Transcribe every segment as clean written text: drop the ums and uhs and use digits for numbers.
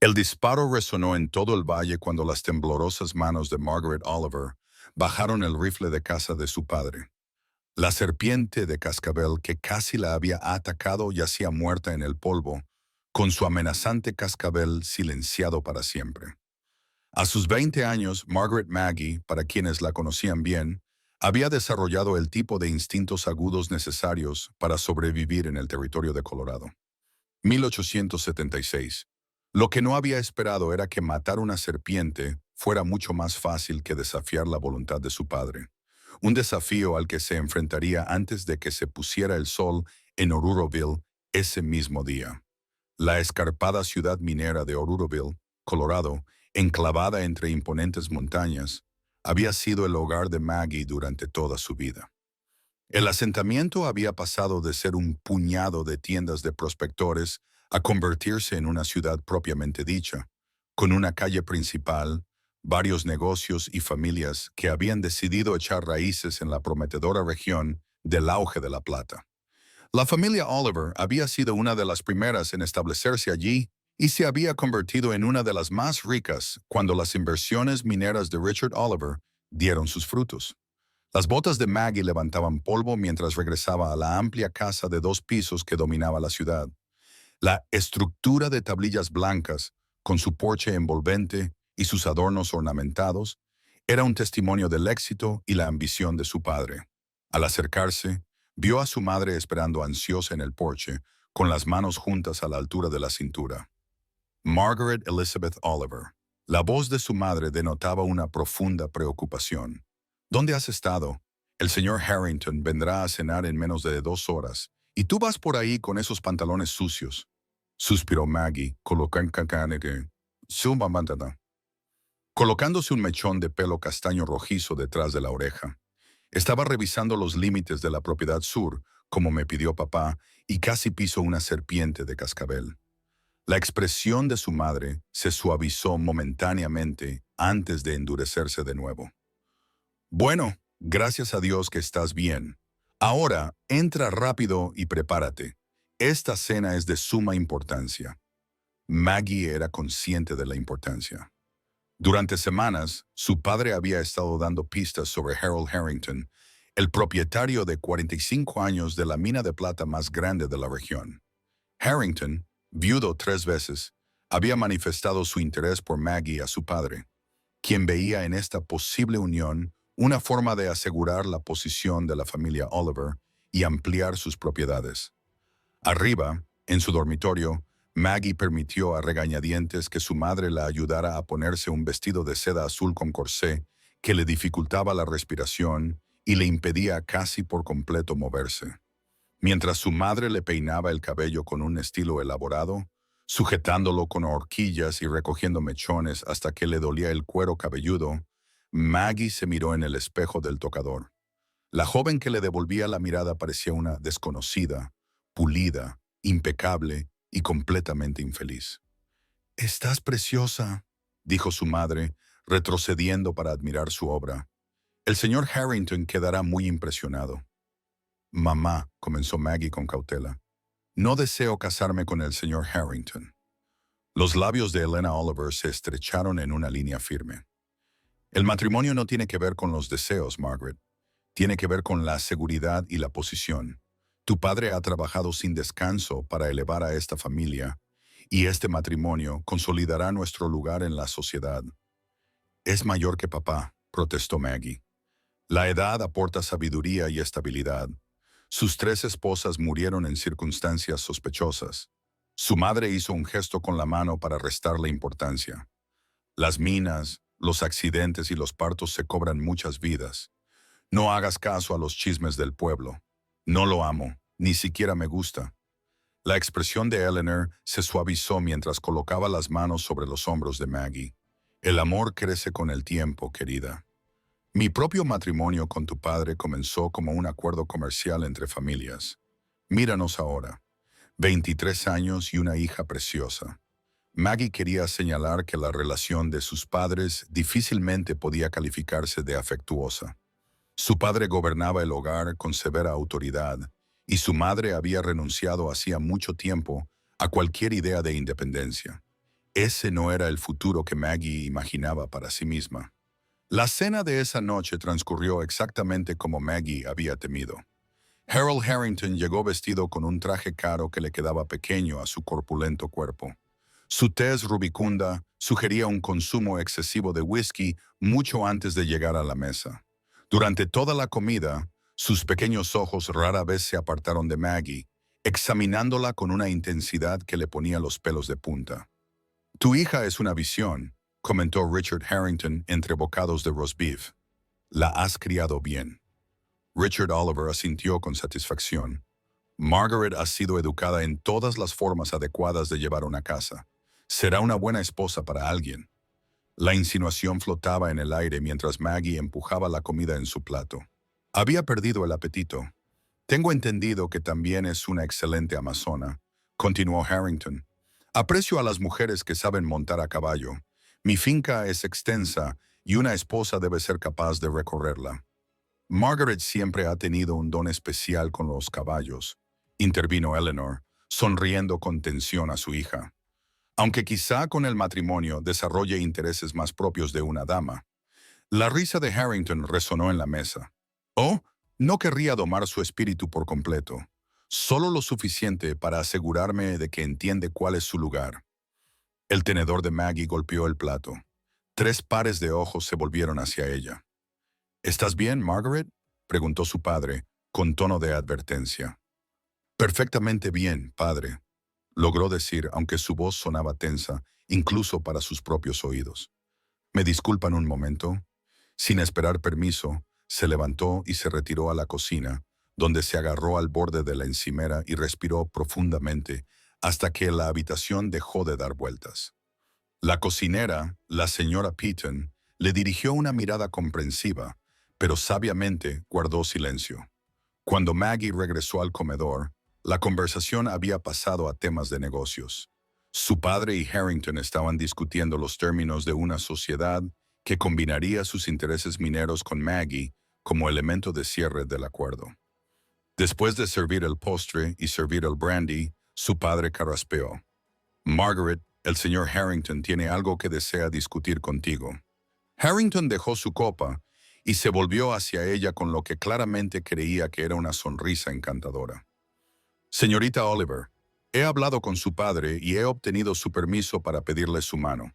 El disparo resonó en todo el valle cuando las temblorosas manos de Margaret Oliver bajaron el rifle de caza de su padre. La serpiente de cascabel que casi la había atacado yacía muerta en el polvo, con su amenazante cascabel silenciado para siempre. A sus 20 años, Margaret Maggie, para quienes la conocían bien, había desarrollado el tipo de instintos agudos necesarios para sobrevivir en el territorio de Colorado. 1876. Lo que no había esperado era que matar una serpiente fuera mucho más fácil que desafiar la voluntad de su padre. Un desafío al que se enfrentaría antes de que se pusiera el sol en Oruroville ese mismo día. La escarpada ciudad minera de Oruroville, Colorado, enclavada entre imponentes montañas, había sido el hogar de Maggie durante toda su vida. El asentamiento había pasado de ser un puñado de tiendas de prospectores a convertirse en una ciudad propiamente dicha, con una calle principal, varios negocios y familias que habían decidido echar raíces en la prometedora región del auge de la plata. La familia Oliver había sido una de las primeras en establecerse allí y se había convertido en una de las más ricas cuando las inversiones mineras de Richard Oliver dieron sus frutos. Las botas de Maggie levantaban polvo mientras regresaba a la amplia casa de 2 pisos que dominaba la ciudad. La estructura de tablillas blancas, con su porche envolvente y sus adornos ornamentados, era un testimonio del éxito y la ambición de su padre. Al acercarse, vio a su madre esperando ansiosa en el porche, con las manos juntas a la altura de la cintura. Margaret Elizabeth Oliver. La voz de su madre denotaba una profunda preocupación. ¿Dónde has estado? El señor Harrington vendrá a cenar en menos de 2 horas, y tú vas por ahí con esos pantalones sucios. Suspiró Maggie, colocándose un mechón de pelo castaño rojizo detrás de la oreja. Estaba revisando los límites de la propiedad sur, como me pidió papá, y casi piso una serpiente de cascabel. La expresión de su madre se suavizó momentáneamente antes de endurecerse de nuevo. Bueno, gracias a Dios que estás bien. Ahora, entra rápido y prepárate. Esta cena es de suma importancia. Maggie era consciente de la importancia. Durante semanas, su padre había estado dando pistas sobre Harold Harrington, el propietario de 45 años de la mina de plata más grande de la región. Harrington, viudo 3 veces, había manifestado su interés por Maggie a su padre, quien veía en esta posible unión una forma de asegurar la posición de la familia Oliver y ampliar sus propiedades. Arriba, en su dormitorio, Maggie permitió a regañadientes que su madre la ayudara a ponerse un vestido de seda azul con corsé que le dificultaba la respiración y le impedía casi por completo moverse. Mientras su madre le peinaba el cabello con un estilo elaborado, sujetándolo con horquillas y recogiendo mechones hasta que le dolía el cuero cabelludo, Maggie se miró en el espejo del tocador. La joven que le devolvía la mirada parecía una desconocida, pulida, impecable y completamente infeliz. «Estás preciosa», dijo su madre, retrocediendo para admirar su obra. «El señor Harrington quedará muy impresionado». «Mamá», comenzó Maggie con cautela, «no deseo casarme con el señor Harrington». Los labios de Elena Oliver se estrecharon en una línea firme. «El matrimonio no tiene que ver con los deseos, Margaret. Tiene que ver con la seguridad y la posición. Tu padre ha trabajado sin descanso para elevar a esta familia, y este matrimonio consolidará nuestro lugar en la sociedad». «Es mayor que papá», protestó Maggie. «La edad aporta sabiduría y estabilidad. Sus 3 esposas murieron en circunstancias sospechosas». Su madre hizo un gesto con la mano para restarle importancia. «Las minas, los accidentes y los partos se cobran muchas vidas. No hagas caso a los chismes del pueblo. No lo amo, ni siquiera me gusta». La expresión de Eleanor se suavizó mientras colocaba las manos sobre los hombros de Maggie. «El amor crece con el tiempo, querida. Mi propio matrimonio con tu padre comenzó como un acuerdo comercial entre familias. Míranos ahora, 23 años y una hija preciosa». Maggie quería señalar que la relación de sus padres difícilmente podía calificarse de afectuosa. Su padre gobernaba el hogar con severa autoridad, y su madre había renunciado hacía mucho tiempo a cualquier idea de independencia. Ese no era el futuro que Maggie imaginaba para sí misma. La cena de esa noche transcurrió exactamente como Maggie había temido. Harold Harrington llegó vestido con un traje caro que le quedaba pequeño a su corpulento cuerpo. Su tez rubicunda sugería un consumo excesivo de whisky mucho antes de llegar a la mesa. Durante toda la comida, sus pequeños ojos rara vez se apartaron de Maggie, examinándola con una intensidad que le ponía los pelos de punta. «Tu hija es una visión», comentó Richard Harrington entre bocados de roast beef. «La has criado bien». Richard Oliver asintió con satisfacción. «Margaret ha sido educada en todas las formas adecuadas de llevar una casa. Será una buena esposa para alguien». La insinuación flotaba en el aire mientras Maggie empujaba la comida en su plato. Había perdido el apetito. «Tengo entendido que también es una excelente amazona», continuó Harrington. «Aprecio a las mujeres que saben montar a caballo. Mi finca es extensa y una esposa debe ser capaz de recorrerla». «Margaret siempre ha tenido un don especial con los caballos», intervino Eleanor, sonriendo con tensión a su hija. «Aunque quizá con el matrimonio desarrolle intereses más propios de una dama». La risa de Harrington resonó en la mesa. «Oh, no querría domar su espíritu por completo. Solo lo suficiente para asegurarme de que entiende cuál es su lugar». El tenedor de Maggie golpeó el plato. 3 pares de ojos se volvieron hacia ella. «¿Estás bien, Margaret?», preguntó su padre, con tono de advertencia. «Perfectamente bien, padre», logró decir, aunque su voz sonaba tensa, incluso para sus propios oídos. «¿Me disculpan un momento?». Sin esperar permiso, se levantó y se retiró a la cocina, donde se agarró al borde de la encimera y respiró profundamente hasta que la habitación dejó de dar vueltas. La cocinera, la señora Peaton, le dirigió una mirada comprensiva, pero sabiamente guardó silencio. Cuando Maggie regresó al comedor, la conversación había pasado a temas de negocios. Su padre y Harrington estaban discutiendo los términos de una sociedad que combinaría sus intereses mineros con Maggie como elemento de cierre del acuerdo. Después de servir el postre y servir el brandy, su padre carraspeó. «Margaret, el señor Harrington tiene algo que desea discutir contigo». Harrington dejó su copa y se volvió hacia ella con lo que claramente creía que era una sonrisa encantadora. «Señorita Oliver, he hablado con su padre y he obtenido su permiso para pedirle su mano.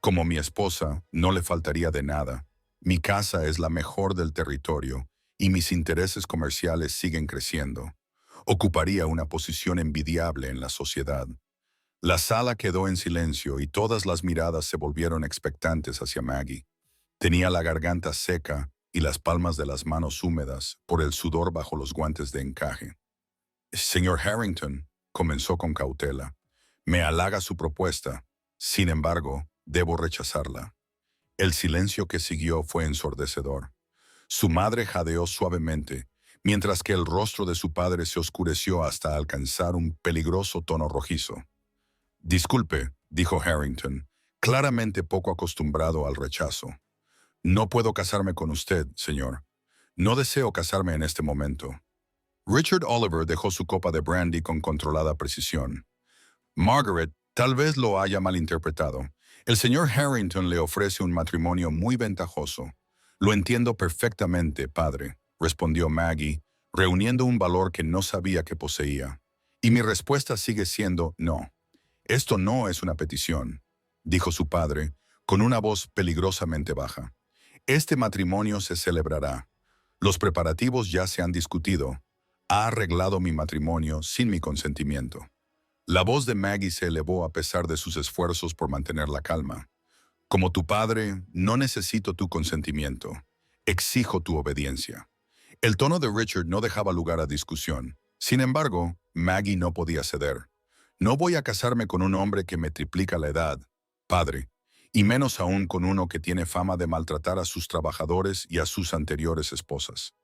Como mi esposa, no le faltaría de nada. Mi casa es la mejor del territorio y mis intereses comerciales siguen creciendo. Ocuparía una posición envidiable en la sociedad». La sala quedó en silencio y todas las miradas se volvieron expectantes hacia Maggie. Tenía la garganta seca y las palmas de las manos húmedas por el sudor bajo los guantes de encaje. «Señor Harrington», comenzó con cautela, «me halaga su propuesta. Sin embargo, debo rechazarla». El silencio que siguió fue ensordecedor. Su madre jadeó suavemente, mientras que el rostro de su padre se oscureció hasta alcanzar un peligroso tono rojizo. «Disculpe», dijo Harrington, claramente poco acostumbrado al rechazo. «No puedo casarme con usted, señor. No deseo casarme en este momento». Richard Oliver dejó su copa de brandy con controlada precisión. «Margaret, tal vez lo haya malinterpretado. El señor Harrington le ofrece un matrimonio muy ventajoso». «Lo entiendo perfectamente, padre», respondió Maggie, reuniendo un valor que no sabía que poseía. «Y mi respuesta sigue siendo no». «Esto no es una petición», dijo su padre, con una voz peligrosamente baja. «Este matrimonio se celebrará. Los preparativos ya se han discutido. Ha arreglado mi matrimonio sin mi consentimiento». La voz de Maggie se elevó a pesar de sus esfuerzos por mantener la calma. «Como tu padre, no necesito tu consentimiento. Exijo tu obediencia». El tono de Richard no dejaba lugar a discusión. Sin embargo, Maggie no podía ceder. «No voy a casarme con un hombre que me triplica la edad, padre, y menos aún con uno que tiene fama de maltratar a sus trabajadores y a sus anteriores esposas».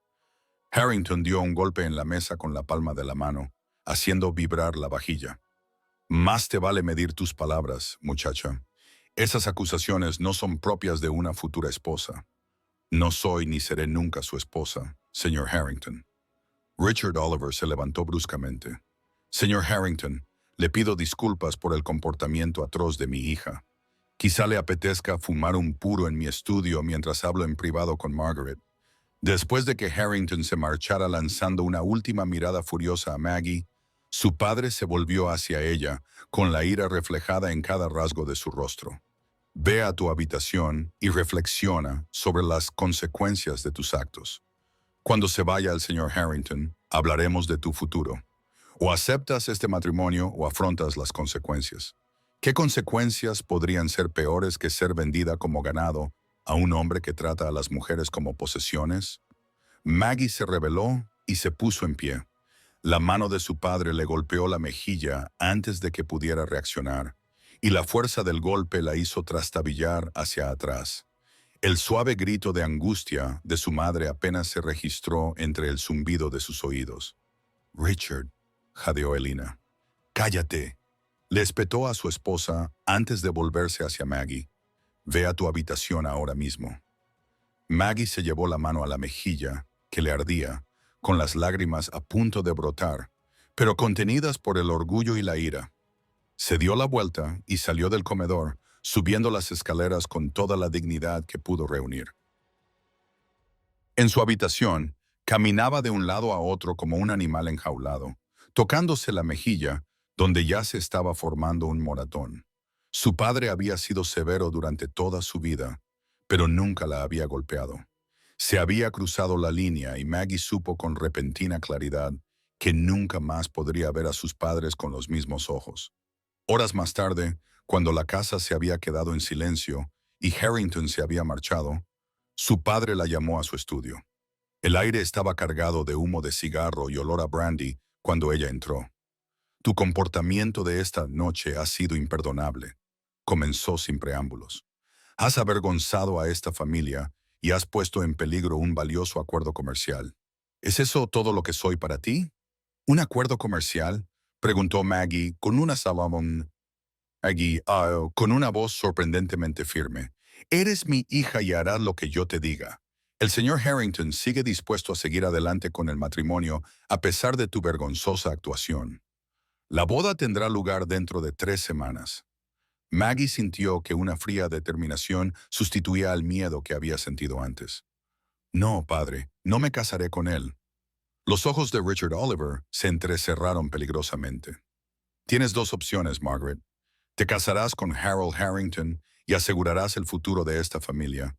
Harrington dio un golpe en la mesa con la palma de la mano, haciendo vibrar la vajilla. «Más te vale medir tus palabras, muchacha. Esas acusaciones no son propias de una futura esposa». «No soy ni seré nunca su esposa, señor Harrington». Richard Oliver se levantó bruscamente. «Señor Harrington, Le pido disculpas por el comportamiento atroz de mi hija. Quizá le apetezca fumar un puro en mi estudio mientras hablo en privado con Margaret. Después de que Harrington se marchara lanzando una última mirada furiosa a Maggie, su padre se volvió hacia ella, con la ira reflejada en cada rasgo de su rostro. Ve a tu habitación y reflexiona sobre las consecuencias de tus actos. Cuando se vaya el señor Harrington, hablaremos de tu futuro. O aceptas este matrimonio o afrontas las consecuencias. ¿Qué consecuencias podrían ser peores que ser vendida como ganado a un hombre que trata a las mujeres como posesiones? Maggie se rebeló y se puso en pie. La mano de su padre le golpeó la mejilla antes de que pudiera reaccionar, y la fuerza del golpe la hizo trastabillar hacia atrás. El suave grito de angustia de su madre apenas se registró entre el zumbido de sus oídos. «Richard», jadeó Elina. «Cállate», le espetó a su esposa antes de volverse hacia Maggie. «Ve a tu habitación ahora mismo». Maggie se llevó la mano a la mejilla, que le ardía, con las lágrimas a punto de brotar, pero contenidas por el orgullo y la ira. Se dio la vuelta y salió del comedor, subiendo las escaleras con toda la dignidad que pudo reunir. En su habitación, caminaba de un lado a otro como un animal enjaulado, tocándose la mejilla, donde ya se estaba formando un moratón. Su padre había sido severo durante toda su vida, pero nunca la había golpeado. Se había cruzado la línea y Maggie supo con repentina claridad que nunca más podría ver a sus padres con los mismos ojos. Horas más tarde, cuando la casa se había quedado en silencio y Harrington se había marchado, su padre la llamó a su estudio. El aire estaba cargado de humo de cigarro y olor a brandy cuando ella entró. «Tu comportamiento de esta noche ha sido imperdonable», comenzó sin preámbulos. «Has avergonzado a esta familia y has puesto en peligro un valioso acuerdo comercial. ¿Es eso todo lo que soy para ti?» «¿Un acuerdo comercial?», preguntó Maggie con con una voz sorprendentemente firme. «Eres mi hija y harás lo que yo te diga. El señor Harrington sigue dispuesto a seguir adelante con el matrimonio a pesar de tu vergonzosa actuación. La boda tendrá lugar dentro de 3 semanas». Maggie sintió que una fría determinación sustituía al miedo que había sentido antes. «No, padre, no me casaré con él». Los ojos de Richard Oliver se entrecerraron peligrosamente. «Tienes 2 opciones, Margaret. Te casarás con Harold Harrington y asegurarás el futuro de esta familia,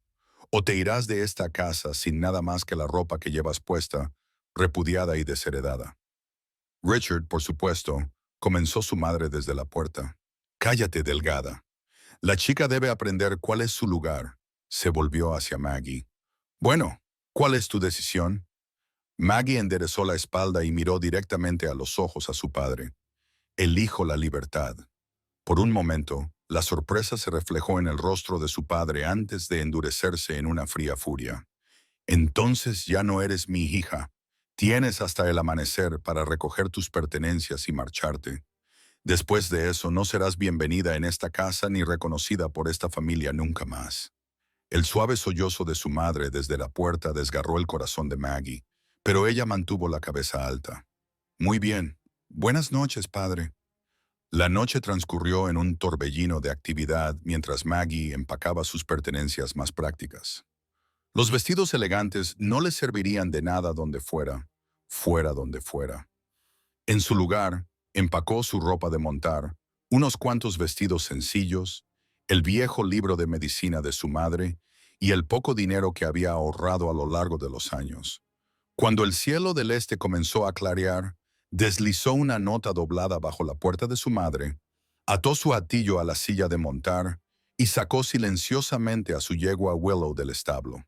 o te irás de esta casa sin nada más que la ropa que llevas puesta, repudiada y desheredada». Richard, por supuesto, comenzó su madre desde la puerta. «Cállate, delgada. La chica debe aprender cuál es su lugar». Se volvió hacia Maggie. «Bueno, ¿cuál es tu decisión?» Maggie enderezó la espalda y miró directamente a los ojos a su padre. «Elijo la libertad». Por un momento, la sorpresa se reflejó en el rostro de su padre antes de endurecerse en una fría furia. «Entonces ya no eres mi hija. Tienes hasta el amanecer para recoger tus pertenencias y marcharte. Después de eso no serás bienvenida en esta casa ni reconocida por esta familia nunca más». El suave sollozo de su madre desde la puerta desgarró el corazón de Maggie, pero ella mantuvo la cabeza alta. «Muy bien. Buenas noches, padre». La noche transcurrió en un torbellino de actividad mientras Maggie empacaba sus pertenencias más prácticas. Los vestidos elegantes no le servirían de nada donde fuera, fuera donde fuera. En su lugar, empacó su ropa de montar, unos cuantos vestidos sencillos, el viejo libro de medicina de su madre y el poco dinero que había ahorrado a lo largo de los años. Cuando el cielo del este comenzó a clarear, deslizó una nota doblada bajo la puerta de su madre, ató su hatillo a la silla de montar y sacó silenciosamente a su yegua Willow del establo.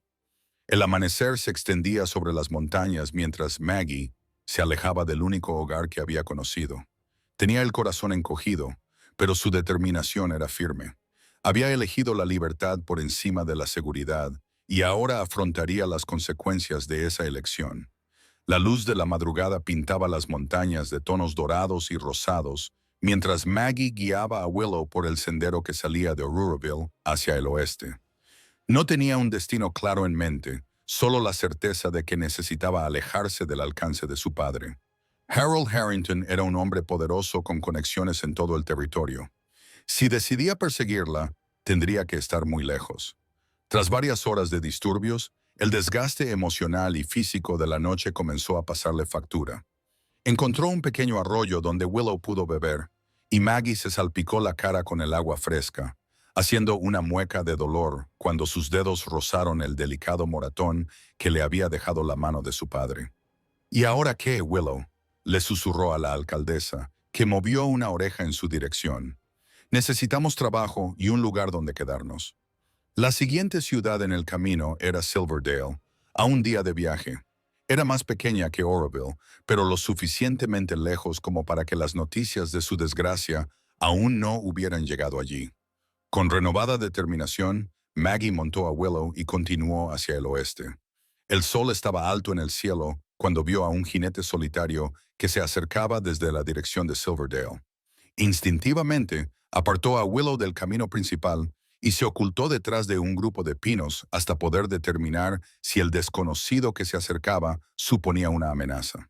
El amanecer se extendía sobre las montañas mientras Maggie se alejaba del único hogar que había conocido. Tenía el corazón encogido, pero su determinación era firme. Había elegido la libertad por encima de la seguridad y ahora afrontaría las consecuencias de esa elección. La luz de la madrugada pintaba las montañas de tonos dorados y rosados, mientras Maggie guiaba a Willow por el sendero que salía de Auroraville hacia el oeste. No tenía un destino claro en mente, solo la certeza de que necesitaba alejarse del alcance de su padre. Harold Harrington era un hombre poderoso con conexiones en todo el territorio. Si decidía perseguirla, tendría que estar muy lejos. Tras varias horas de disturbios, el desgaste emocional y físico de la noche comenzó a pasarle factura. Encontró un pequeño arroyo donde Willow pudo beber, y Maggie se salpicó la cara con el agua fresca, haciendo una mueca de dolor cuando sus dedos rozaron el delicado moratón que le había dejado la mano de su padre. ¿Y ahora qué, Willow?, le susurró a la alcaldesa, que movió una oreja en su dirección. Necesitamos trabajo y un lugar donde quedarnos. La siguiente ciudad en el camino era Silverdale, a un día de viaje. Era más pequeña que Oroville, pero lo suficientemente lejos como para que las noticias de su desgracia aún no hubieran llegado allí. Con renovada determinación, Maggie montó a Willow y continuó hacia el oeste. El sol estaba alto en el cielo cuando vio a un jinete solitario que se acercaba desde la dirección de Silverdale. Instintivamente, apartó a Willow del camino principal y se ocultó detrás de un grupo de pinos hasta poder determinar si el desconocido que se acercaba suponía una amenaza.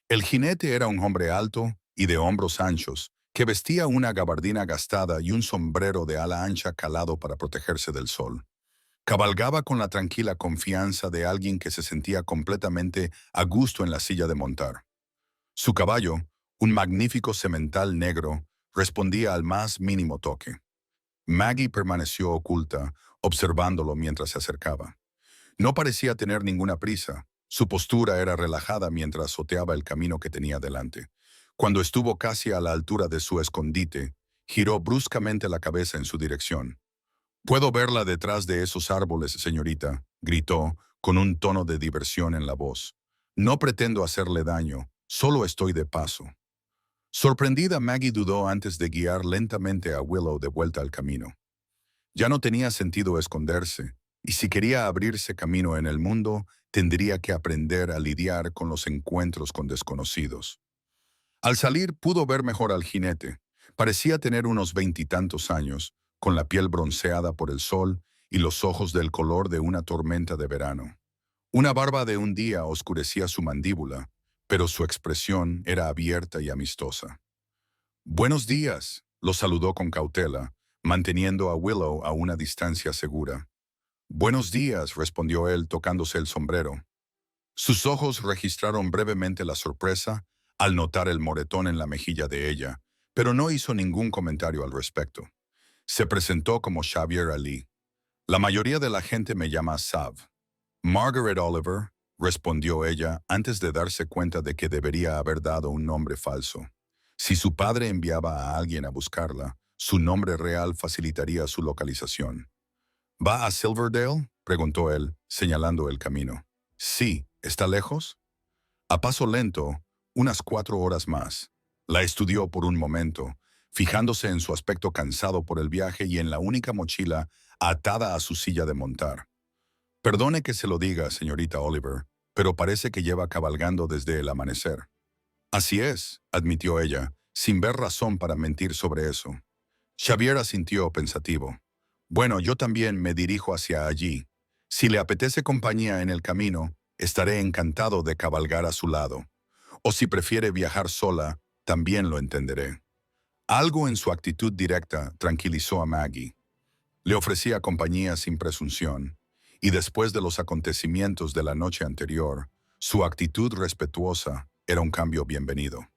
El jinete era un hombre alto y de hombros anchos, que vestía una gabardina gastada y un sombrero de ala ancha calado para protegerse del sol. Cabalgaba con la tranquila confianza de alguien que se sentía completamente a gusto en la silla de montar. Su caballo, un magnífico semental negro, respondía al más mínimo toque. Maggie permaneció oculta, observándolo mientras se acercaba. No parecía tener ninguna prisa. Su postura era relajada mientras soteaba el camino que tenía delante. Cuando estuvo casi a la altura de su escondite, giró bruscamente la cabeza en su dirección. «Puedo verla detrás de esos árboles, señorita», gritó, con un tono de diversión en la voz. «No pretendo hacerle daño, solo estoy de paso». Sorprendida, Maggie dudó antes de guiar lentamente a Willow de vuelta al camino. Ya no tenía sentido esconderse, y si quería abrirse camino en el mundo, tendría que aprender a lidiar con los encuentros con desconocidos. Al salir pudo ver mejor al jinete. Parecía tener unos 20 años, con la piel bronceada por el sol y los ojos del color de una tormenta de verano. Una barba de un día oscurecía su mandíbula, pero su expresión era abierta y amistosa. «Buenos días», lo saludó con cautela, manteniendo a Willow a una distancia segura. «Buenos días», respondió él tocándose el sombrero. Sus ojos registraron brevemente la sorpresa al notar el moretón en la mejilla de ella, pero no hizo ningún comentario al respecto. Se presentó como Xavier Ali. «La mayoría de la gente me llama Sav». «Margaret Oliver», respondió ella antes de darse cuenta de que debería haber dado un nombre falso. Si su padre enviaba a alguien a buscarla, su nombre real facilitaría su localización. «¿Va a Silverdale?», preguntó él, señalando el camino. «Sí, ¿está lejos?». «A paso lento, unas 4 horas más». La estudió por un momento, fijándose en su aspecto cansado por el viaje y en la única mochila atada a su silla de montar. «Perdone que se lo diga, señorita Oliver, pero parece que lleva cabalgando desde el amanecer». «Así es», admitió ella, sin ver razón para mentir sobre eso. Xavier asintió pensativo. «Bueno, yo también me dirijo hacia allí. Si le apetece compañía en el camino, estaré encantado de cabalgar a su lado. O si prefiere viajar sola, también lo entenderé». Algo en su actitud directa tranquilizó a Maggie. Le ofrecía compañía sin presunción, y después de los acontecimientos de la noche anterior, su actitud respetuosa era un cambio bienvenido.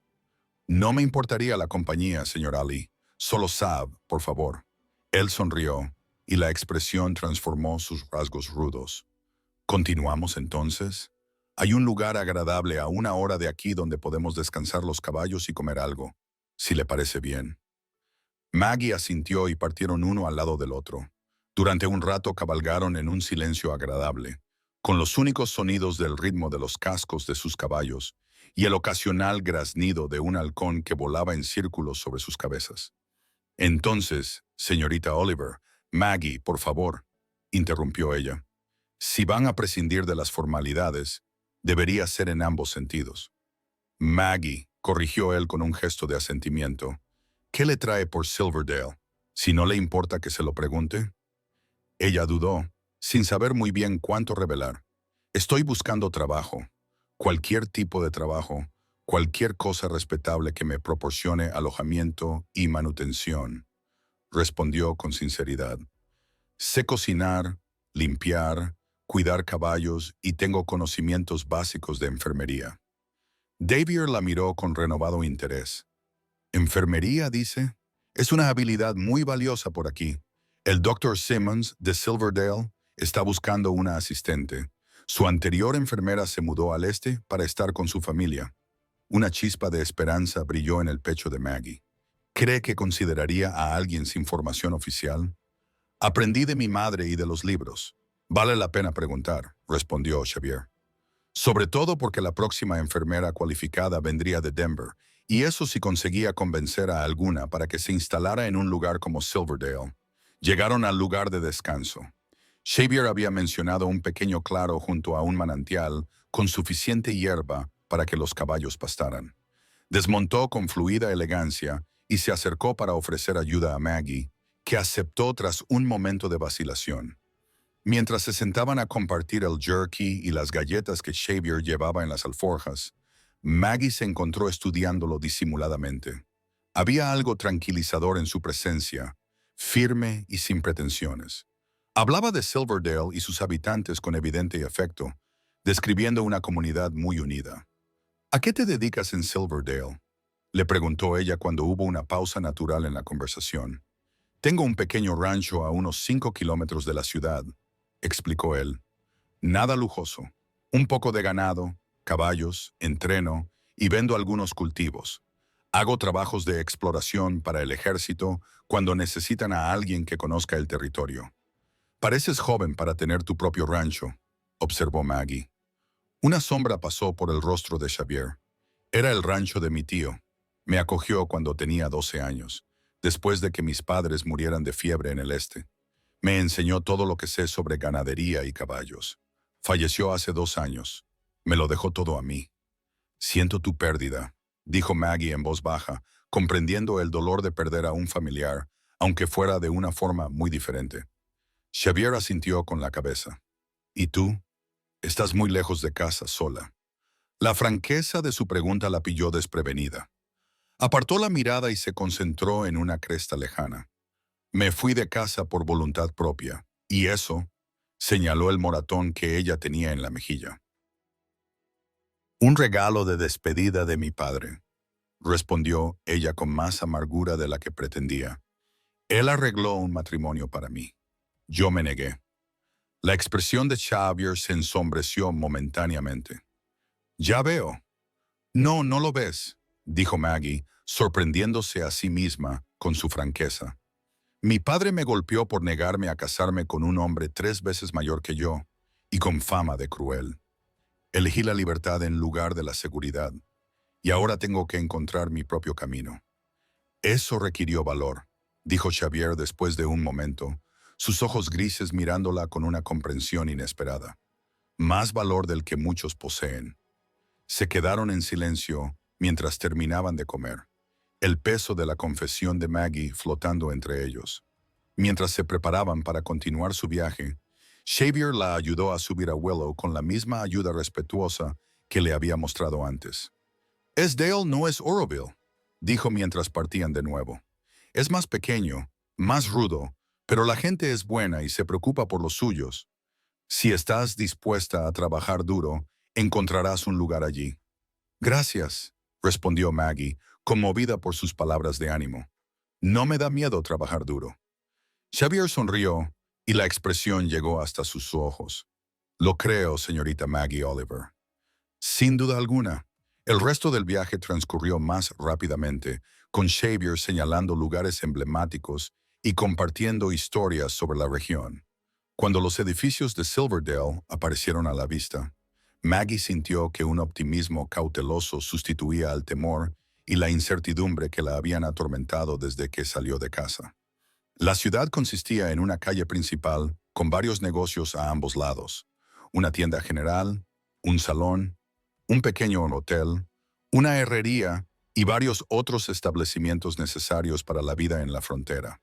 «No me importaría la compañía, señor Ali. Solo Sav, por favor». Él sonrió, y la expresión transformó sus rasgos rudos. «¿Continuamos entonces? Hay un lugar agradable a 1 hora de aquí donde podemos descansar los caballos y comer algo, si le parece bien». Maggie asintió y partieron uno al lado del otro. Durante un rato cabalgaron en un silencio agradable, con los únicos sonidos del ritmo de los cascos de sus caballos y el ocasional graznido de un halcón que volaba en círculos sobre sus cabezas. «Entonces, señorita Oliver, Maggie, por favor», interrumpió ella. «Si van a prescindir de las formalidades, debería ser en ambos sentidos». «Maggie», corrigió él con un gesto de asentimiento, «¿qué le trae por Silverdale? Si no le importa que se lo pregunte». Ella dudó, sin saber muy bien cuánto revelar. «Estoy buscando trabajo. Cualquier tipo de trabajo, Cualquier cosa respetable que me proporcione alojamiento y manutención, respondió con sinceridad. Sé cocinar, limpiar, cuidar caballos y tengo conocimientos básicos de enfermería. Xavier la miró con renovado interés. ¿Enfermería, dice? Es una habilidad muy valiosa por aquí. El Dr. Simmons de Silverdale está buscando una asistente. Su anterior enfermera se mudó al este para estar con su familia. Una chispa de esperanza brilló en el pecho de Maggie. ¿Cree que consideraría a alguien sin formación oficial? Aprendí de mi madre y de los libros. Vale la pena preguntar, respondió Xavier. Sobre todo porque la próxima enfermera cualificada vendría de Denver, y eso si conseguía convencer a alguna para que se instalara en un lugar como Silverdale. Llegaron al lugar de descanso. Xavier había mencionado un pequeño claro junto a un manantial con suficiente hierba para que los caballos pastaran. Desmontó con fluida elegancia y se acercó para ofrecer ayuda a Maggie, que aceptó tras un momento de vacilación. Mientras se sentaban a compartir el jerky y las galletas que Xavier llevaba en las alforjas, Maggie se encontró estudiándolo disimuladamente. Había algo tranquilizador en su presencia, firme y sin pretensiones. Hablaba de Silverdale y sus habitantes con evidente afecto, describiendo una comunidad muy unida. ¿A qué te dedicas en Silverdale?, le preguntó ella cuando hubo una pausa natural en la conversación. Tengo un pequeño rancho a unos 5 kilómetros de la ciudad, explicó él. Nada lujoso. Un poco de ganado, caballos, entreno y vendo algunos cultivos. Hago trabajos de exploración para el ejército cuando necesitan a alguien que conozca el territorio. Pareces joven para tener tu propio rancho, observó Maggie. Una sombra pasó por el rostro de Xavier. Era el rancho de mi tío. Me acogió cuando tenía 12 años, después de que mis padres murieran de fiebre en el este. Me enseñó todo lo que sé sobre ganadería y caballos. Falleció hace 2 años. Me lo dejó todo a mí. Siento tu pérdida, dijo Maggie en voz baja, comprendiendo el dolor de perder a un familiar, aunque fuera de una forma muy diferente. Xavier asintió con la cabeza. ¿Y tú? Estás muy lejos de casa, sola. La franqueza de su pregunta la pilló desprevenida. Apartó la mirada y se concentró en una cresta lejana. Me fui de casa por voluntad propia, y eso, señaló el moratón que ella tenía en la mejilla. Un regalo de despedida de mi padre, respondió ella con más amargura de la que pretendía. Él arregló un matrimonio para mí. Yo me negué. La expresión de Xavier se ensombreció momentáneamente. Ya veo. No, no lo ves, dijo Maggie, sorprendiéndose a sí misma con su franqueza. Mi padre me golpeó por negarme a casarme con un hombre 3 veces mayor que yo y con fama de cruel. Elegí la libertad en lugar de la seguridad, y ahora tengo que encontrar mi propio camino. Eso requirió valor, dijo Xavier después de un momento, sus ojos grises mirándola con una comprensión inesperada. Más valor del que muchos poseen. Se quedaron en silencio mientras terminaban de comer, el peso de la confesión de Maggie flotando entre ellos. Mientras se preparaban para continuar su viaje, Xavier la ayudó a subir a Willow con la misma ayuda respetuosa que le había mostrado antes. Esdale no es Oroville, dijo mientras partían de nuevo. Es más pequeño, más rudo, pero la gente es buena y se preocupa por los suyos. Si estás dispuesta a trabajar duro, encontrarás un lugar allí. Gracias, respondió Maggie, conmovida por sus palabras de ánimo. No me da miedo trabajar duro. Xavier sonrió y la expresión llegó hasta sus ojos. Lo creo, señorita Maggie Oliver. Sin duda alguna. El resto del viaje transcurrió más rápidamente, con Xavier señalando lugares emblemáticos y compartiendo historias sobre la región. Cuando los edificios de Silverdale aparecieron a la vista, Maggie sintió que un optimismo cauteloso sustituía al temor y la incertidumbre que la habían atormentado desde que salió de casa. La ciudad consistía en una calle principal con varios negocios a ambos lados, una tienda general, un salón, un pequeño hotel, una herrería y varios otros establecimientos necesarios para la vida en la frontera.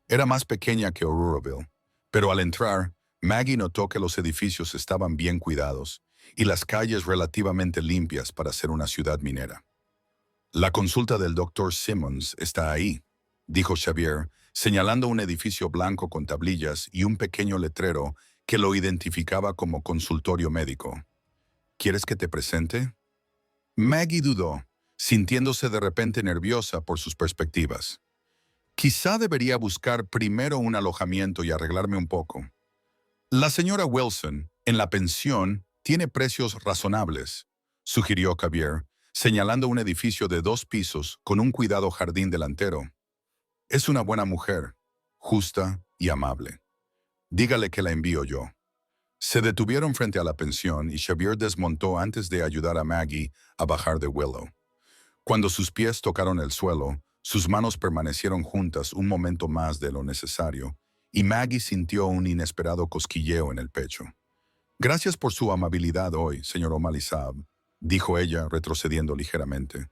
Era más pequeña que Auroraville, pero al entrar, Maggie notó que los edificios estaban bien cuidados y las calles relativamente limpias para ser una ciudad minera. La consulta del Dr. Simmons está ahí, dijo Xavier, señalando un edificio blanco con tablillas y un pequeño letrero que lo identificaba como consultorio médico. ¿Quieres que te presente? Maggie dudó, sintiéndose de repente nerviosa por sus perspectivas. Quizá debería buscar primero un alojamiento y arreglarme un poco. La señora Wilson, en la pensión, tiene precios razonables, sugirió Xavier, señalando un edificio de 2 pisos con un cuidado jardín delantero. Es una buena mujer, justa y amable. Dígale que la envío yo. Se detuvieron frente a la pensión y Xavier desmontó antes de ayudar a Maggie a bajar de Willow. Cuando sus pies tocaron el suelo, sus manos permanecieron juntas un momento más de lo necesario, y Maggie sintió un inesperado cosquilleo en el pecho. «Gracias por su amabilidad hoy, señor O'Malley-Saab», dijo ella, retrocediendo ligeramente.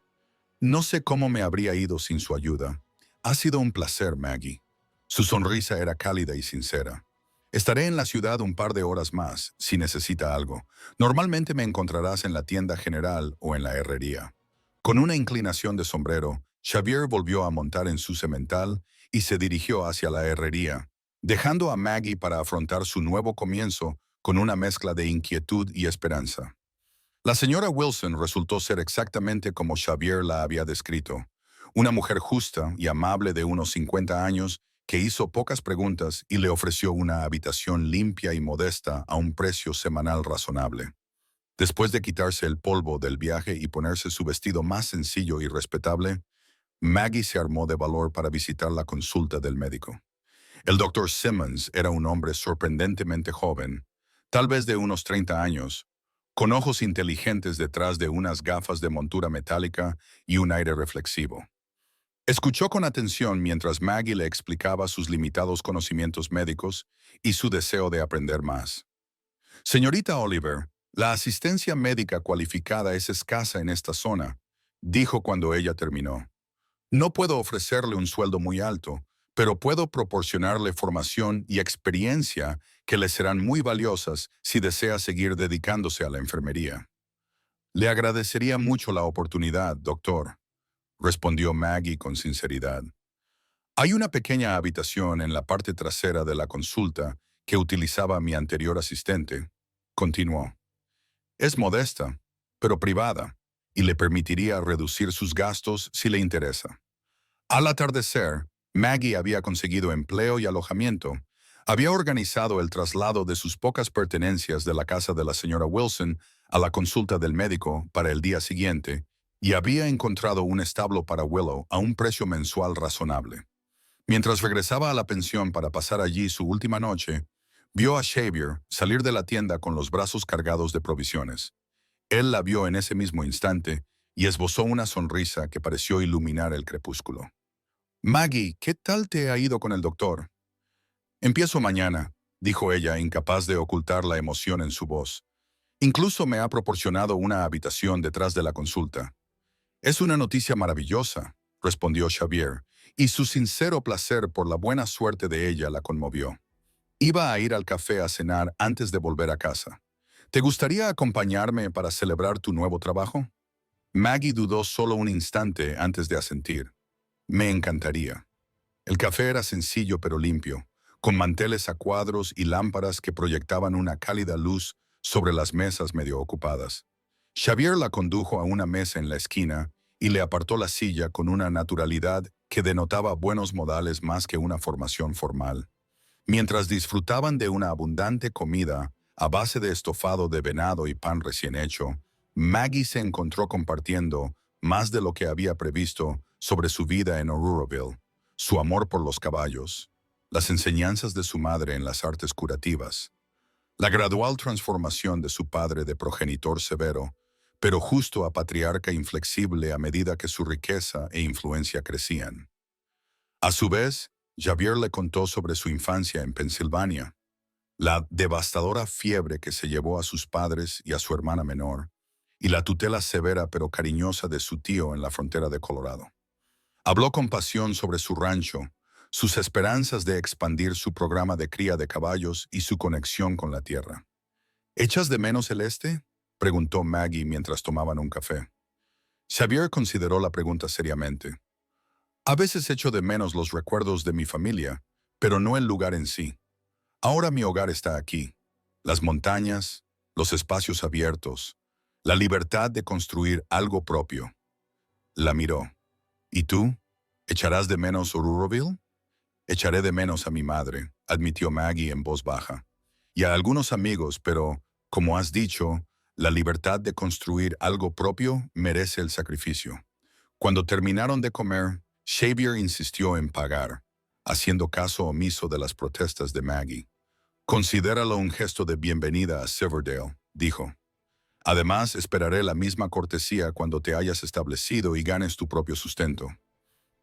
«No sé cómo me habría ido sin su ayuda. Ha sido un placer, Maggie». Su sonrisa era cálida y sincera. «Estaré en la ciudad un par de horas más, si necesita algo. Normalmente me encontrarás en la tienda general o en la herrería». Con una inclinación de sombrero, Xavier volvió a montar en su semental y se dirigió hacia la herrería, dejando a Maggie para afrontar su nuevo comienzo con una mezcla de inquietud y esperanza. La señora Wilson resultó ser exactamente como Xavier la había descrito, una mujer justa y amable de unos 50 años que hizo pocas preguntas y le ofreció una habitación limpia y modesta a un precio semanal razonable. Después de quitarse el polvo del viaje y ponerse su vestido más sencillo y respetable, Maggie se armó de valor para visitar la consulta del médico. El Dr. Simmons era un hombre sorprendentemente joven, tal vez de unos 30 años, con ojos inteligentes detrás de unas gafas de montura metálica y un aire reflexivo. Escuchó con atención mientras Maggie le explicaba sus limitados conocimientos médicos y su deseo de aprender más. «Señorita Oliver, la asistencia médica cualificada es escasa en esta zona», dijo cuando ella terminó. «No puedo ofrecerle un sueldo muy alto, pero puedo proporcionarle formación y experiencia que le serán muy valiosas si desea seguir dedicándose a la enfermería». «Le agradecería mucho la oportunidad, doctor», respondió Maggie con sinceridad. «Hay una pequeña habitación en la parte trasera de la consulta que utilizaba mi anterior asistente», continuó. «Es modesta, pero privada, y le permitiría reducir sus gastos si le interesa». Al atardecer, Maggie había conseguido empleo y alojamiento. Había organizado el traslado de sus pocas pertenencias de la casa de la señora Wilson a la consulta del médico para el día siguiente y había encontrado un establo para Willow a un precio mensual razonable. Mientras regresaba a la pensión para pasar allí su última noche, vio a Xavier salir de la tienda con los brazos cargados de provisiones. Él la vio en ese mismo instante y esbozó una sonrisa que pareció iluminar el crepúsculo. «Maggie, ¿qué tal te ha ido con el doctor?» «Empiezo mañana», dijo ella, incapaz de ocultar la emoción en su voz. «Incluso me ha proporcionado una habitación detrás de la consulta». «Es una noticia maravillosa», respondió Xavier, y su sincero placer por la buena suerte de ella la conmovió. «Iba a ir al café a cenar antes de volver a casa. ¿Te gustaría acompañarme para celebrar tu nuevo trabajo?» Maggie dudó solo un instante antes de asentir. «Me encantaría». El café era sencillo pero limpio, con manteles a cuadros y lámparas que proyectaban una cálida luz sobre las mesas medio ocupadas. Xavier la condujo a una mesa en la esquina y le apartó la silla con una naturalidad que denotaba buenos modales más que una formación formal. Mientras disfrutaban de una abundante comida a base de estofado de venado y pan recién hecho, Maggie se encontró compartiendo más de lo que había previsto sobre su vida en Auroraville, su amor por los caballos, las enseñanzas de su madre en las artes curativas, la gradual transformación de su padre de progenitor severo, pero justo a patriarca inflexible a medida que su riqueza e influencia crecían. A su vez, Xavier le contó sobre su infancia en Pensilvania, la devastadora fiebre que se llevó a sus padres y a su hermana menor, y la tutela severa pero cariñosa de su tío en la frontera de Colorado. Habló con pasión sobre su rancho, sus esperanzas de expandir su programa de cría de caballos y su conexión con la tierra. «¿Echas de menos el este?», preguntó Maggie mientras tomaban un café. Xavier consideró la pregunta seriamente. A veces echo de menos los recuerdos de mi familia, pero no el lugar en sí. Ahora mi hogar está aquí. Las montañas, los espacios abiertos, la libertad de construir algo propio. La miró. ¿Y tú? ¿Echarás de menos Oruroville? Echaré de menos a mi madre, admitió Maggie en voz baja. Y a algunos amigos, pero, como has dicho, la libertad de construir algo propio merece el sacrificio. Cuando terminaron de comer, Xavier insistió en pagar, haciendo caso omiso de las protestas de Maggie. Considéralo un gesto de bienvenida a Silverdale, dijo. Además, esperaré la misma cortesía cuando te hayas establecido y ganes tu propio sustento.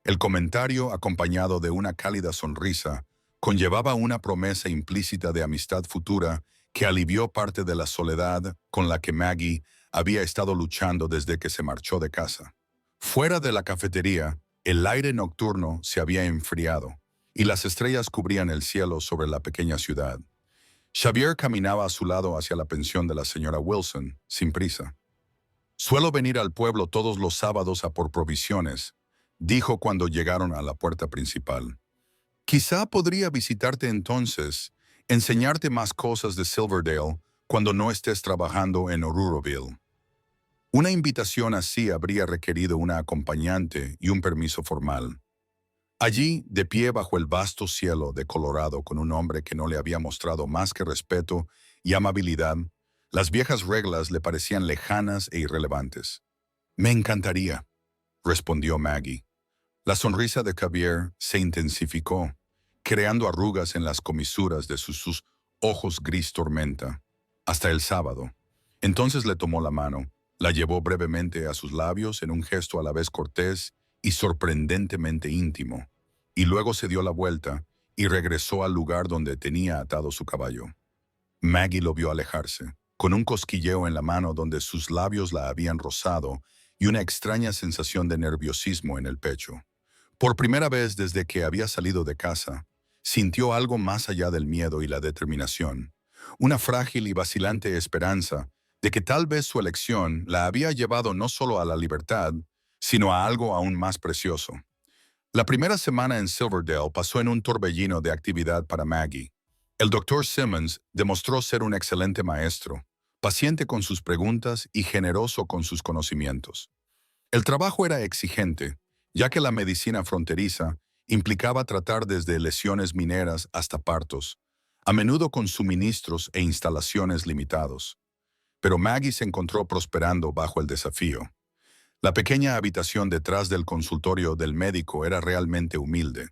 El comentario, acompañado de una cálida sonrisa, conllevaba una promesa implícita de amistad futura que alivió parte de la soledad con la que Maggie había estado luchando desde que se marchó de casa. Fuera de la cafetería, el aire nocturno se había enfriado y las estrellas cubrían el cielo sobre la pequeña ciudad. Xavier caminaba a su lado hacia la pensión de la señora Wilson, sin prisa. «Suelo venir al pueblo todos los sábados a por provisiones», dijo cuando llegaron a la puerta principal. «Quizá podría visitarte entonces, enseñarte más cosas de Silverdale cuando no estés trabajando en Oruroville». Una invitación así habría requerido una acompañante y un permiso formal. Allí, de pie bajo el vasto cielo de Colorado con un hombre que no le había mostrado más que respeto y amabilidad, las viejas reglas le parecían lejanas e irrelevantes. «Me encantaría», respondió Maggie. La sonrisa de Xavier se intensificó, creando arrugas en las comisuras de sus ojos gris tormenta. Hasta el sábado. Entonces le tomó la mano, la llevó brevemente a sus labios en un gesto a la vez cortés y sorprendentemente íntimo, y luego se dio la vuelta y regresó al lugar donde tenía atado su caballo. Maggie lo vio alejarse, con un cosquilleo en la mano donde sus labios la habían rozado y una extraña sensación de nerviosismo en el pecho. Por primera vez desde que había salido de casa, sintió algo más allá del miedo y la determinación, una frágil y vacilante esperanza de que tal vez su elección la había llevado no solo a la libertad, sino a algo aún más precioso. La primera semana en Silverdale pasó en un torbellino de actividad para Maggie. El Dr. Simmons demostró ser un excelente maestro, paciente con sus preguntas y generoso con sus conocimientos. El trabajo era exigente, ya que la medicina fronteriza implicaba tratar desde lesiones mineras hasta partos, a menudo con suministros e instalaciones limitados. Pero Maggie se encontró prosperando bajo el desafío. La pequeña habitación detrás del consultorio del médico era realmente humilde,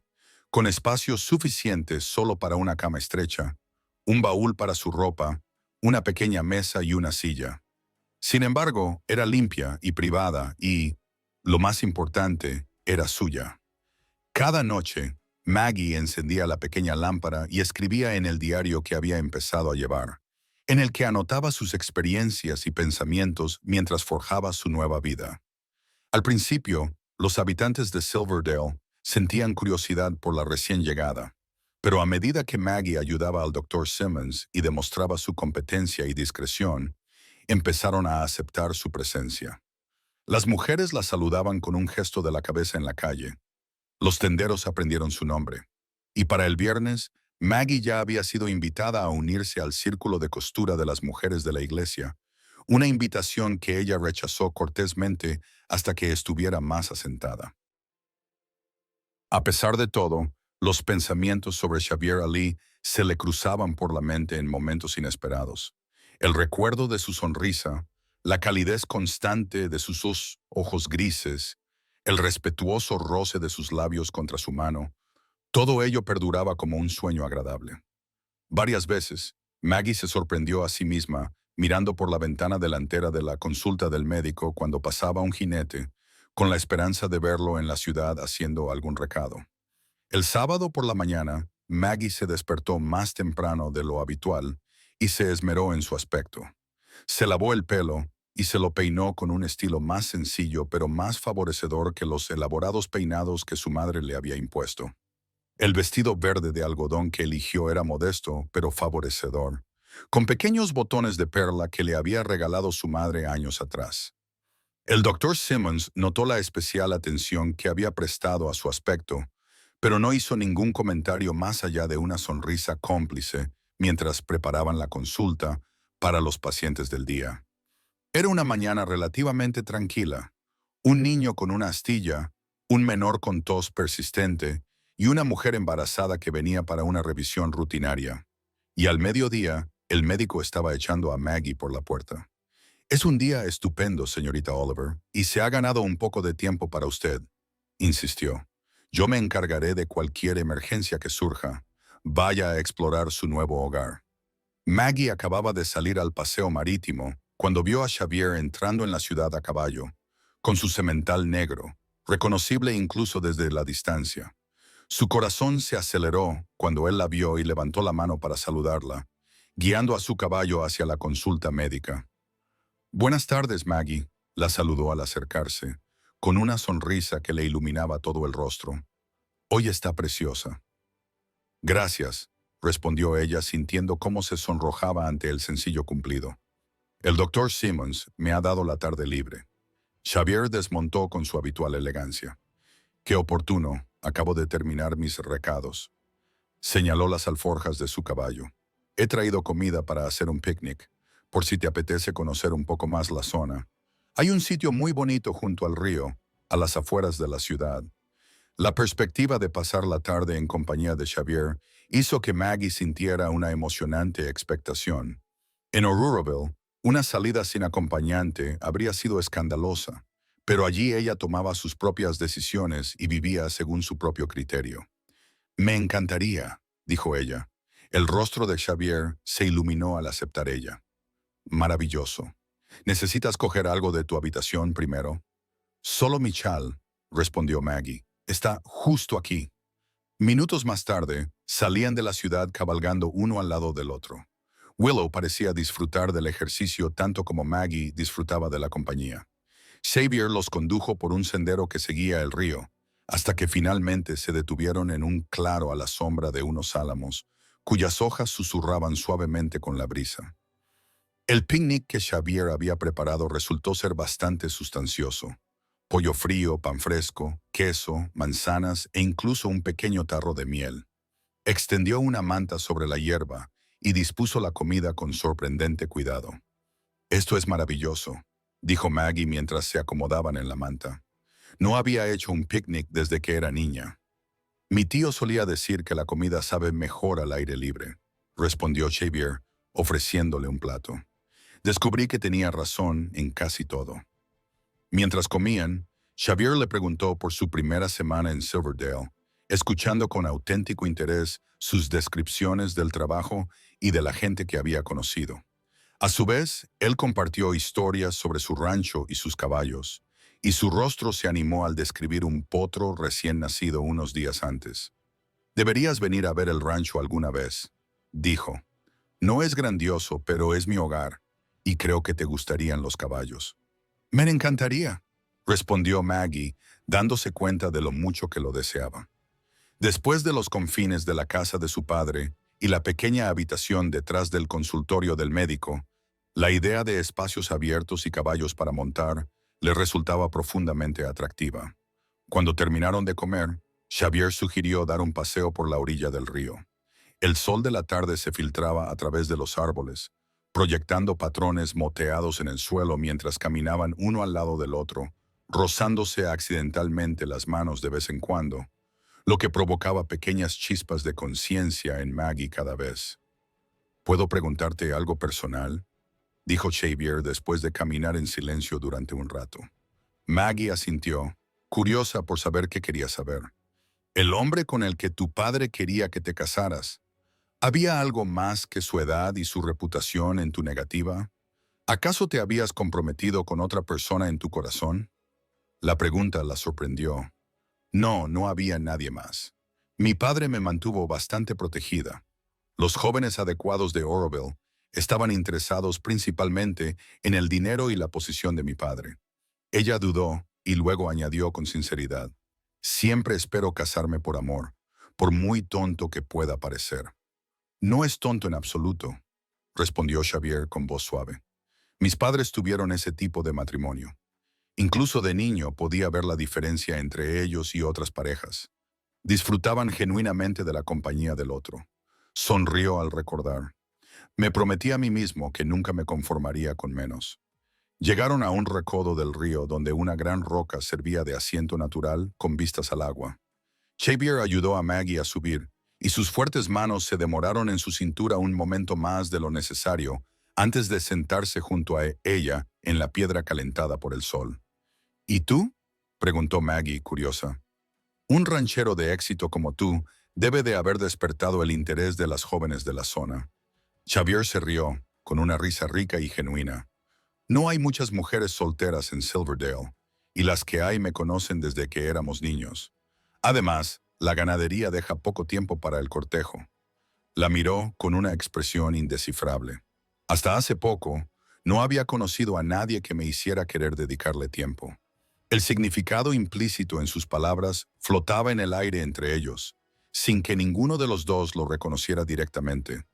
con espacios suficientes solo para una cama estrecha, un baúl para su ropa, una pequeña mesa y una silla. Sin embargo, era limpia y privada y, lo más importante, era suya. Cada noche, Maggie encendía la pequeña lámpara y escribía en el diario que había empezado a llevar, en el que anotaba sus experiencias y pensamientos mientras forjaba su nueva vida. Al principio, los habitantes de Silverdale sentían curiosidad por la recién llegada, pero a medida que Maggie ayudaba al Dr. Simmons y demostraba su competencia y discreción, empezaron a aceptar su presencia. Las mujeres la saludaban con un gesto de la cabeza en la calle. Los tenderos aprendieron su nombre. Y para el viernes, Maggie ya había sido invitada a unirse al círculo de costura de las mujeres de la iglesia, una invitación que ella rechazó cortésmente hasta que estuviera más asentada. A pesar de todo, los pensamientos sobre Xavier Ali se le cruzaban por la mente en momentos inesperados. El recuerdo de su sonrisa, la calidez constante de sus ojos grises, el respetuoso roce de sus labios contra su mano, todo ello perduraba como un sueño agradable. Varias veces, Maggie se sorprendió a sí misma mirando por la ventana delantera de la consulta del médico cuando pasaba un jinete, con la esperanza de verlo en la ciudad haciendo algún recado. El sábado por la mañana, Maggie se despertó más temprano de lo habitual y se esmeró en su aspecto. Se lavó el pelo y se lo peinó con un estilo más sencillo pero más favorecedor que los elaborados peinados que su madre le había impuesto. El vestido verde de algodón que eligió era modesto pero favorecedor, con pequeños botones de perla que le había regalado su madre años atrás. El doctor Simmons notó la especial atención que había prestado a su aspecto, pero no hizo ningún comentario más allá de una sonrisa cómplice mientras preparaban la consulta para los pacientes del día. Era una mañana relativamente tranquila. Un niño con una astilla, un menor con tos persistente y una mujer embarazada que venía para una revisión rutinaria. Y al mediodía, el médico estaba echando a Maggie por la puerta. «Es un día estupendo, señorita Oliver, y se ha ganado un poco de tiempo para usted», insistió. «Yo me encargaré de cualquier emergencia que surja. Vaya a explorar su nuevo hogar». Maggie acababa de salir al paseo marítimo cuando vio a Xavier entrando en la ciudad a caballo, con su semental negro, reconocible incluso desde la distancia. Su corazón se aceleró cuando él la vio y levantó la mano para saludarla, guiando a su caballo hacia la consulta médica. «Buenas tardes, Maggie», la saludó al acercarse, con una sonrisa que le iluminaba todo el rostro. «Hoy está preciosa». «Gracias», respondió ella sintiendo cómo se sonrojaba ante el sencillo cumplido. «El doctor Simmons me ha dado la tarde libre». Xavier desmontó con su habitual elegancia. «Qué oportuno, acabo de terminar mis recados». Señaló las alforjas de su caballo. «He traído comida para hacer un picnic, por si te apetece conocer un poco más la zona. Hay un sitio muy bonito junto al río, a las afueras de la ciudad». La perspectiva de pasar la tarde en compañía de Xavier hizo que Maggie sintiera una emocionante expectación. En Orurville, una salida sin acompañante habría sido escandalosa, pero allí ella tomaba sus propias decisiones y vivía según su propio criterio. «Me encantaría», dijo ella. El rostro de Xavier se iluminó al aceptar ella. «Maravilloso. ¿Necesitas coger algo de tu habitación primero?» «Solo mi chal», respondió Maggie. «Está justo aquí». Minutos más tarde, salían de la ciudad cabalgando uno al lado del otro. Willow parecía disfrutar del ejercicio tanto como Maggie disfrutaba de la compañía. Xavier los condujo por un sendero que seguía el río, hasta que finalmente se detuvieron en un claro a la sombra de unos álamos, cuyas hojas susurraban suavemente con la brisa. El picnic que Xavier había preparado resultó ser bastante sustancioso. Pollo frío, pan fresco, queso, manzanas e incluso un pequeño tarro de miel. Extendió una manta sobre la hierba y dispuso la comida con sorprendente cuidado. «Esto es maravilloso», dijo Maggie mientras se acomodaban en la manta. «No había hecho un picnic desde que era niña». «Mi tío solía decir que la comida sabe mejor al aire libre», respondió Xavier, ofreciéndole un plato. Descubrí que tenía razón en casi todo. Mientras comían, Xavier le preguntó por su primera semana en Silverdale, escuchando con auténtico interés sus descripciones del trabajo y de la gente que había conocido. A su vez, él compartió historias sobre su rancho y sus caballos, y su rostro se animó al describir un potro recién nacido unos días antes. «Deberías venir a ver el rancho alguna vez», dijo. «No es grandioso, pero es mi hogar, y creo que te gustarían los caballos». «Me encantaría», respondió Maggie, dándose cuenta de lo mucho que lo deseaba. Después de los confines de la casa de su padre y la pequeña habitación detrás del consultorio del médico, la idea de espacios abiertos y caballos para montar le resultaba profundamente atractiva. Cuando terminaron de comer, Xavier sugirió dar un paseo por la orilla del río. El sol de la tarde se filtraba a través de los árboles, proyectando patrones moteados en el suelo mientras caminaban uno al lado del otro, rozándose accidentalmente las manos de vez en cuando, lo que provocaba pequeñas chispas de conciencia en Maggie cada vez. «¿Puedo preguntarte algo personal?», dijo Xavier después de caminar en silencio durante un rato. Maggie asintió, curiosa por saber qué quería saber. «El hombre con el que tu padre quería que te casaras, ¿había algo más que su edad y su reputación en tu negativa? ¿Acaso te habías comprometido con otra persona en tu corazón?» La pregunta la sorprendió. «No, no había nadie más. Mi padre me mantuvo bastante protegida. Los jóvenes adecuados de Oroville estaban interesados principalmente en el dinero y la posición de mi padre». Ella dudó y luego añadió con sinceridad: «Siempre espero casarme por amor, por muy tonto que pueda parecer». «No es tonto en absoluto», respondió Xavier con voz suave. Mis padres tuvieron ese tipo de matrimonio. Incluso de niño podía ver la diferencia entre ellos y otras parejas. Disfrutaban genuinamente de la compañía del otro. Sonrió al recordar. Me prometí a mí mismo que nunca me conformaría con menos. Llegaron a un recodo del río donde una gran roca servía de asiento natural con vistas al agua. Xavier ayudó a Maggie a subir, y sus fuertes manos se demoraron en su cintura un momento más de lo necesario antes de sentarse junto a ella en la piedra calentada por el sol. ¿Y tú?, preguntó Maggie, curiosa. Un ranchero de éxito como tú debe de haber despertado el interés de las jóvenes de la zona. Xavier se rió, con una risa rica y genuina. No hay muchas mujeres solteras en Silverdale, y las que hay me conocen desde que éramos niños. Además, la ganadería deja poco tiempo para el cortejo. La miró con una expresión indescifrable. Hasta hace poco, no había conocido a nadie que me hiciera querer dedicarle tiempo. El significado implícito en sus palabras flotaba en el aire entre ellos, sin que ninguno de los dos lo reconociera directamente,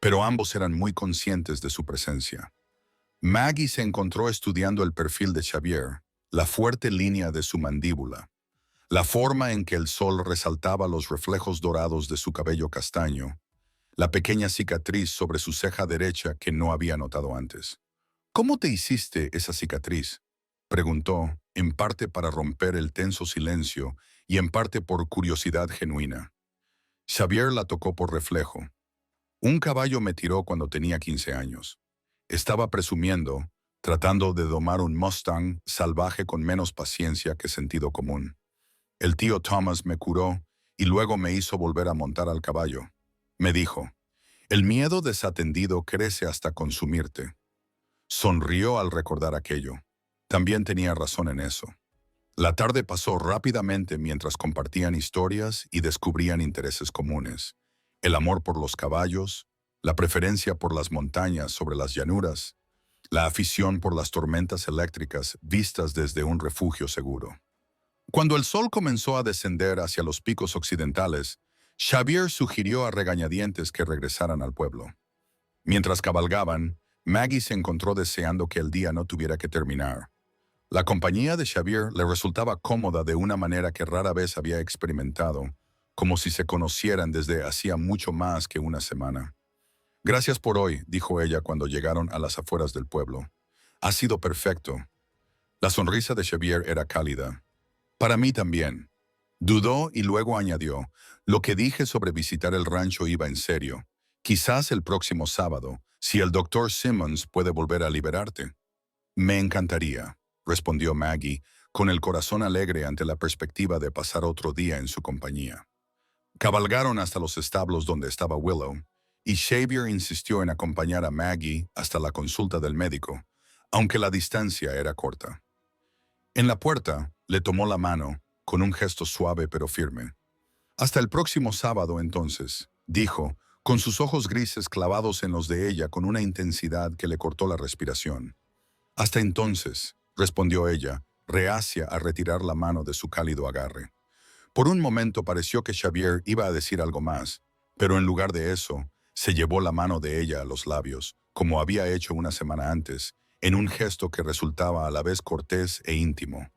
pero ambos eran muy conscientes de su presencia. Maggie se encontró estudiando el perfil de Xavier, la fuerte línea de su mandíbula, la forma en que el sol resaltaba los reflejos dorados de su cabello castaño, la pequeña cicatriz sobre su ceja derecha que no había notado antes. ¿Cómo te hiciste esa cicatriz?, preguntó, en parte para romper el tenso silencio y en parte por curiosidad genuina. Xavier la tocó por reflejo. Un caballo me tiró cuando tenía 15 años. Estaba presumiendo, tratando de domar un Mustang salvaje con menos paciencia que sentido común. El tío Thomas me curó y luego me hizo volver a montar al caballo. Me dijo, el miedo desatendido crece hasta consumirte. Sonrió al recordar aquello. También tenía razón en eso. La tarde pasó rápidamente mientras compartían historias y descubrían intereses comunes. El amor por los caballos, la preferencia por las montañas sobre las llanuras, la afición por las tormentas eléctricas vistas desde un refugio seguro. Cuando el sol comenzó a descender hacia los picos occidentales, Xavier sugirió a regañadientes que regresaran al pueblo. Mientras cabalgaban, Maggie se encontró deseando que el día no tuviera que terminar. La compañía de Xavier le resultaba cómoda de una manera que rara vez había experimentado, como si se conocieran desde hacía mucho más que una semana. Gracias por hoy, dijo ella cuando llegaron a las afueras del pueblo. Ha sido perfecto. La sonrisa de Xavier era cálida. Para mí también. Dudó y luego añadió, lo que dije sobre visitar el rancho iba en serio. Quizás el próximo sábado, si el Dr. Simmons puede volver a liberarte. Me encantaría, respondió Maggie, con el corazón alegre ante la perspectiva de pasar otro día en su compañía. Cabalgaron hasta los establos donde estaba Willow, y Xavier insistió en acompañar a Maggie hasta la consulta del médico, aunque la distancia era corta. En la puerta, le tomó la mano, con un gesto suave pero firme. Hasta el próximo sábado, entonces, dijo, con sus ojos grises clavados en los de ella con una intensidad que le cortó la respiración. Hasta entonces, respondió ella, reacia a retirar la mano de su cálido agarre. Por un momento pareció que Xavier iba a decir algo más, pero en lugar de eso, se llevó la mano de ella a los labios, como había hecho una semana antes, en un gesto que resultaba a la vez cortés e íntimo.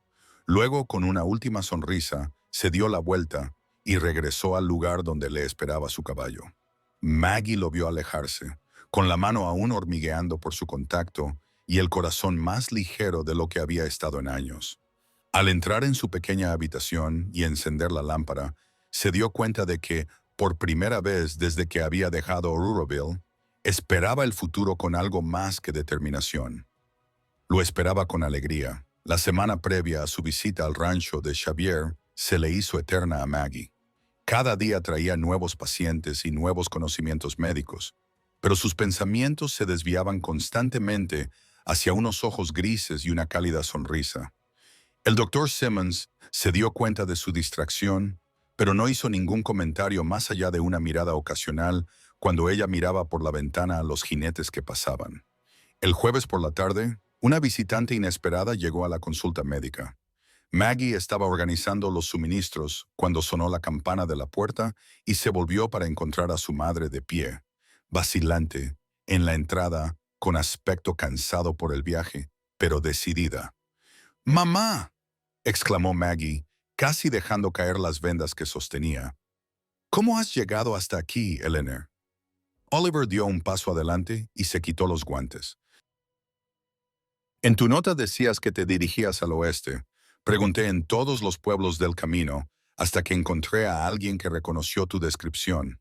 Luego, con una última sonrisa, se dio la vuelta y regresó al lugar donde le esperaba su caballo. Maggie lo vio alejarse, con la mano aún hormigueando por su contacto y el corazón más ligero de lo que había estado en años. Al entrar en su pequeña habitación y encender la lámpara, se dio cuenta de que, por primera vez desde que había dejado Ruraville, esperaba el futuro con algo más que determinación. Lo esperaba con alegría. La semana previa a su visita al rancho de Xavier se le hizo eterna a Maggie. Cada día traía nuevos pacientes y nuevos conocimientos médicos, pero sus pensamientos se desviaban constantemente hacia unos ojos grises y una cálida sonrisa. El Dr. Simmons se dio cuenta de su distracción, pero no hizo ningún comentario más allá de una mirada ocasional cuando ella miraba por la ventana a los jinetes que pasaban. El jueves por la tarde, una visitante inesperada llegó a la consulta médica. Maggie estaba organizando los suministros cuando sonó la campana de la puerta y se volvió para encontrar a su madre de pie, vacilante, en la entrada, con aspecto cansado por el viaje, pero decidida. ¡Mamá!, exclamó Maggie, casi dejando caer las vendas que sostenía. ¿Cómo has llegado hasta aquí, Eleanor? Oliver dio un paso adelante y se quitó los guantes. En tu nota decías que te dirigías al oeste. Pregunté en todos los pueblos del camino, hasta que encontré a alguien que reconoció tu descripción.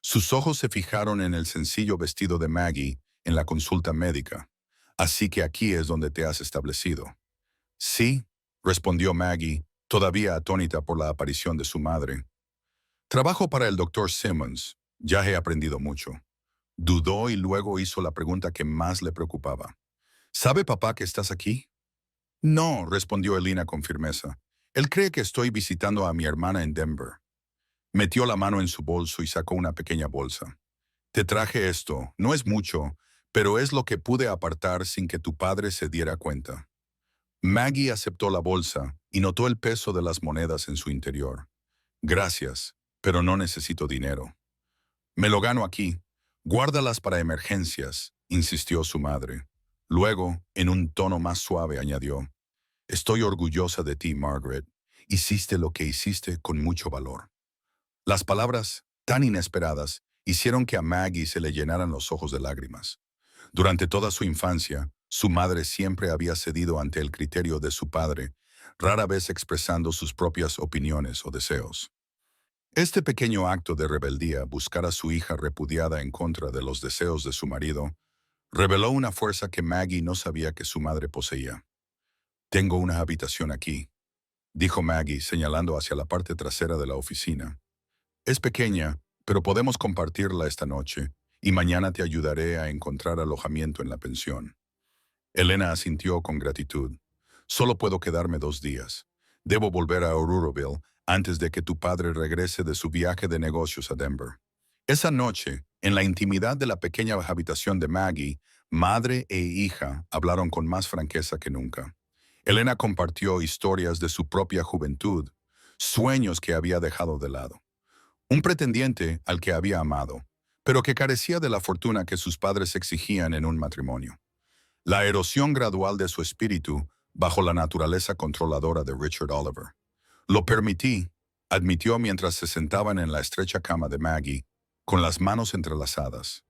Sus ojos se fijaron en el sencillo vestido de Maggie en la consulta médica. Así que aquí es donde te has establecido. Sí, respondió Maggie, todavía atónita por la aparición de su madre. Trabajo para el doctor Simmons. Ya he aprendido mucho. Dudó y luego hizo la pregunta que más le preocupaba. ¿Sabe papá que estás aquí? No, respondió Elena con firmeza. Él cree que estoy visitando a mi hermana en Denver. Metió la mano en su bolso y sacó una pequeña bolsa. Te traje esto, no es mucho, pero es lo que pude apartar sin que tu padre se diera cuenta. Maggie aceptó la bolsa y notó el peso de las monedas en su interior. Gracias, pero no necesito dinero. Me lo gano aquí. Guárdalas para emergencias, insistió su madre. Luego, en un tono más suave, añadió, estoy orgullosa de ti, Margaret. Hiciste lo que hiciste con mucho valor. Las palabras, tan inesperadas, hicieron que a Maggie se le llenaran los ojos de lágrimas. Durante toda su infancia, su madre siempre había cedido ante el criterio de su padre, rara vez expresando sus propias opiniones o deseos. Este pequeño acto de rebeldía, buscar a su hija repudiada en contra de los deseos de su marido, reveló una fuerza que Maggie no sabía que su madre poseía. Tengo una habitación aquí, dijo Maggie señalando hacia la parte trasera de la oficina. Es pequeña, pero podemos compartirla esta noche, y mañana te ayudaré a encontrar alojamiento en la pensión. Elena asintió con gratitud. Solo puedo quedarme 2 días. Debo volver a Auroroville antes de que tu padre regrese de su viaje de negocios a Denver. Esa noche, en la intimidad de la pequeña habitación de Maggie, madre e hija hablaron con más franqueza que nunca. Elena compartió historias de su propia juventud, sueños que había dejado de lado. Un pretendiente al que había amado, pero que carecía de la fortuna que sus padres exigían en un matrimonio. La erosión gradual de su espíritu bajo la naturaleza controladora de Richard Oliver. Lo permití, admitió mientras se sentaban en la estrecha cama de Maggie, con las manos entrelazadas.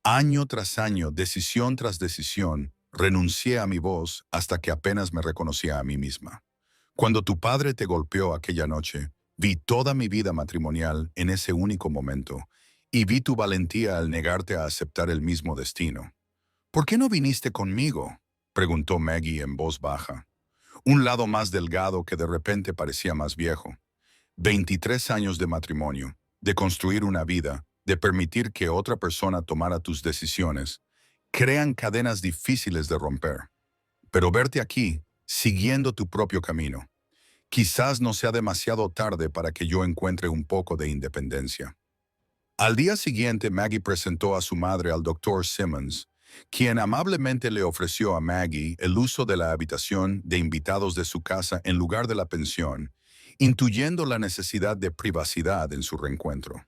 Año tras año, decisión tras decisión, renuncié a mi voz hasta que apenas me reconocía a mí misma. Cuando tu padre te golpeó aquella noche, vi toda mi vida matrimonial en ese único momento, y vi tu valentía al negarte a aceptar el mismo destino. ¿Por qué no viniste conmigo?, preguntó Maggie en voz baja. Un lado más delgado que de repente parecía más viejo. 23 años de matrimonio, de construir una vida, de permitir que otra persona tomara tus decisiones, crean cadenas difíciles de romper. Pero verte aquí, siguiendo tu propio camino. Quizás no sea demasiado tarde para que yo encuentre un poco de independencia. Al día siguiente, Maggie presentó a su madre al doctor Simmons, quien amablemente le ofreció a Maggie el uso de la habitación de invitados de su casa en lugar de la pensión, intuyendo la necesidad de privacidad en su reencuentro.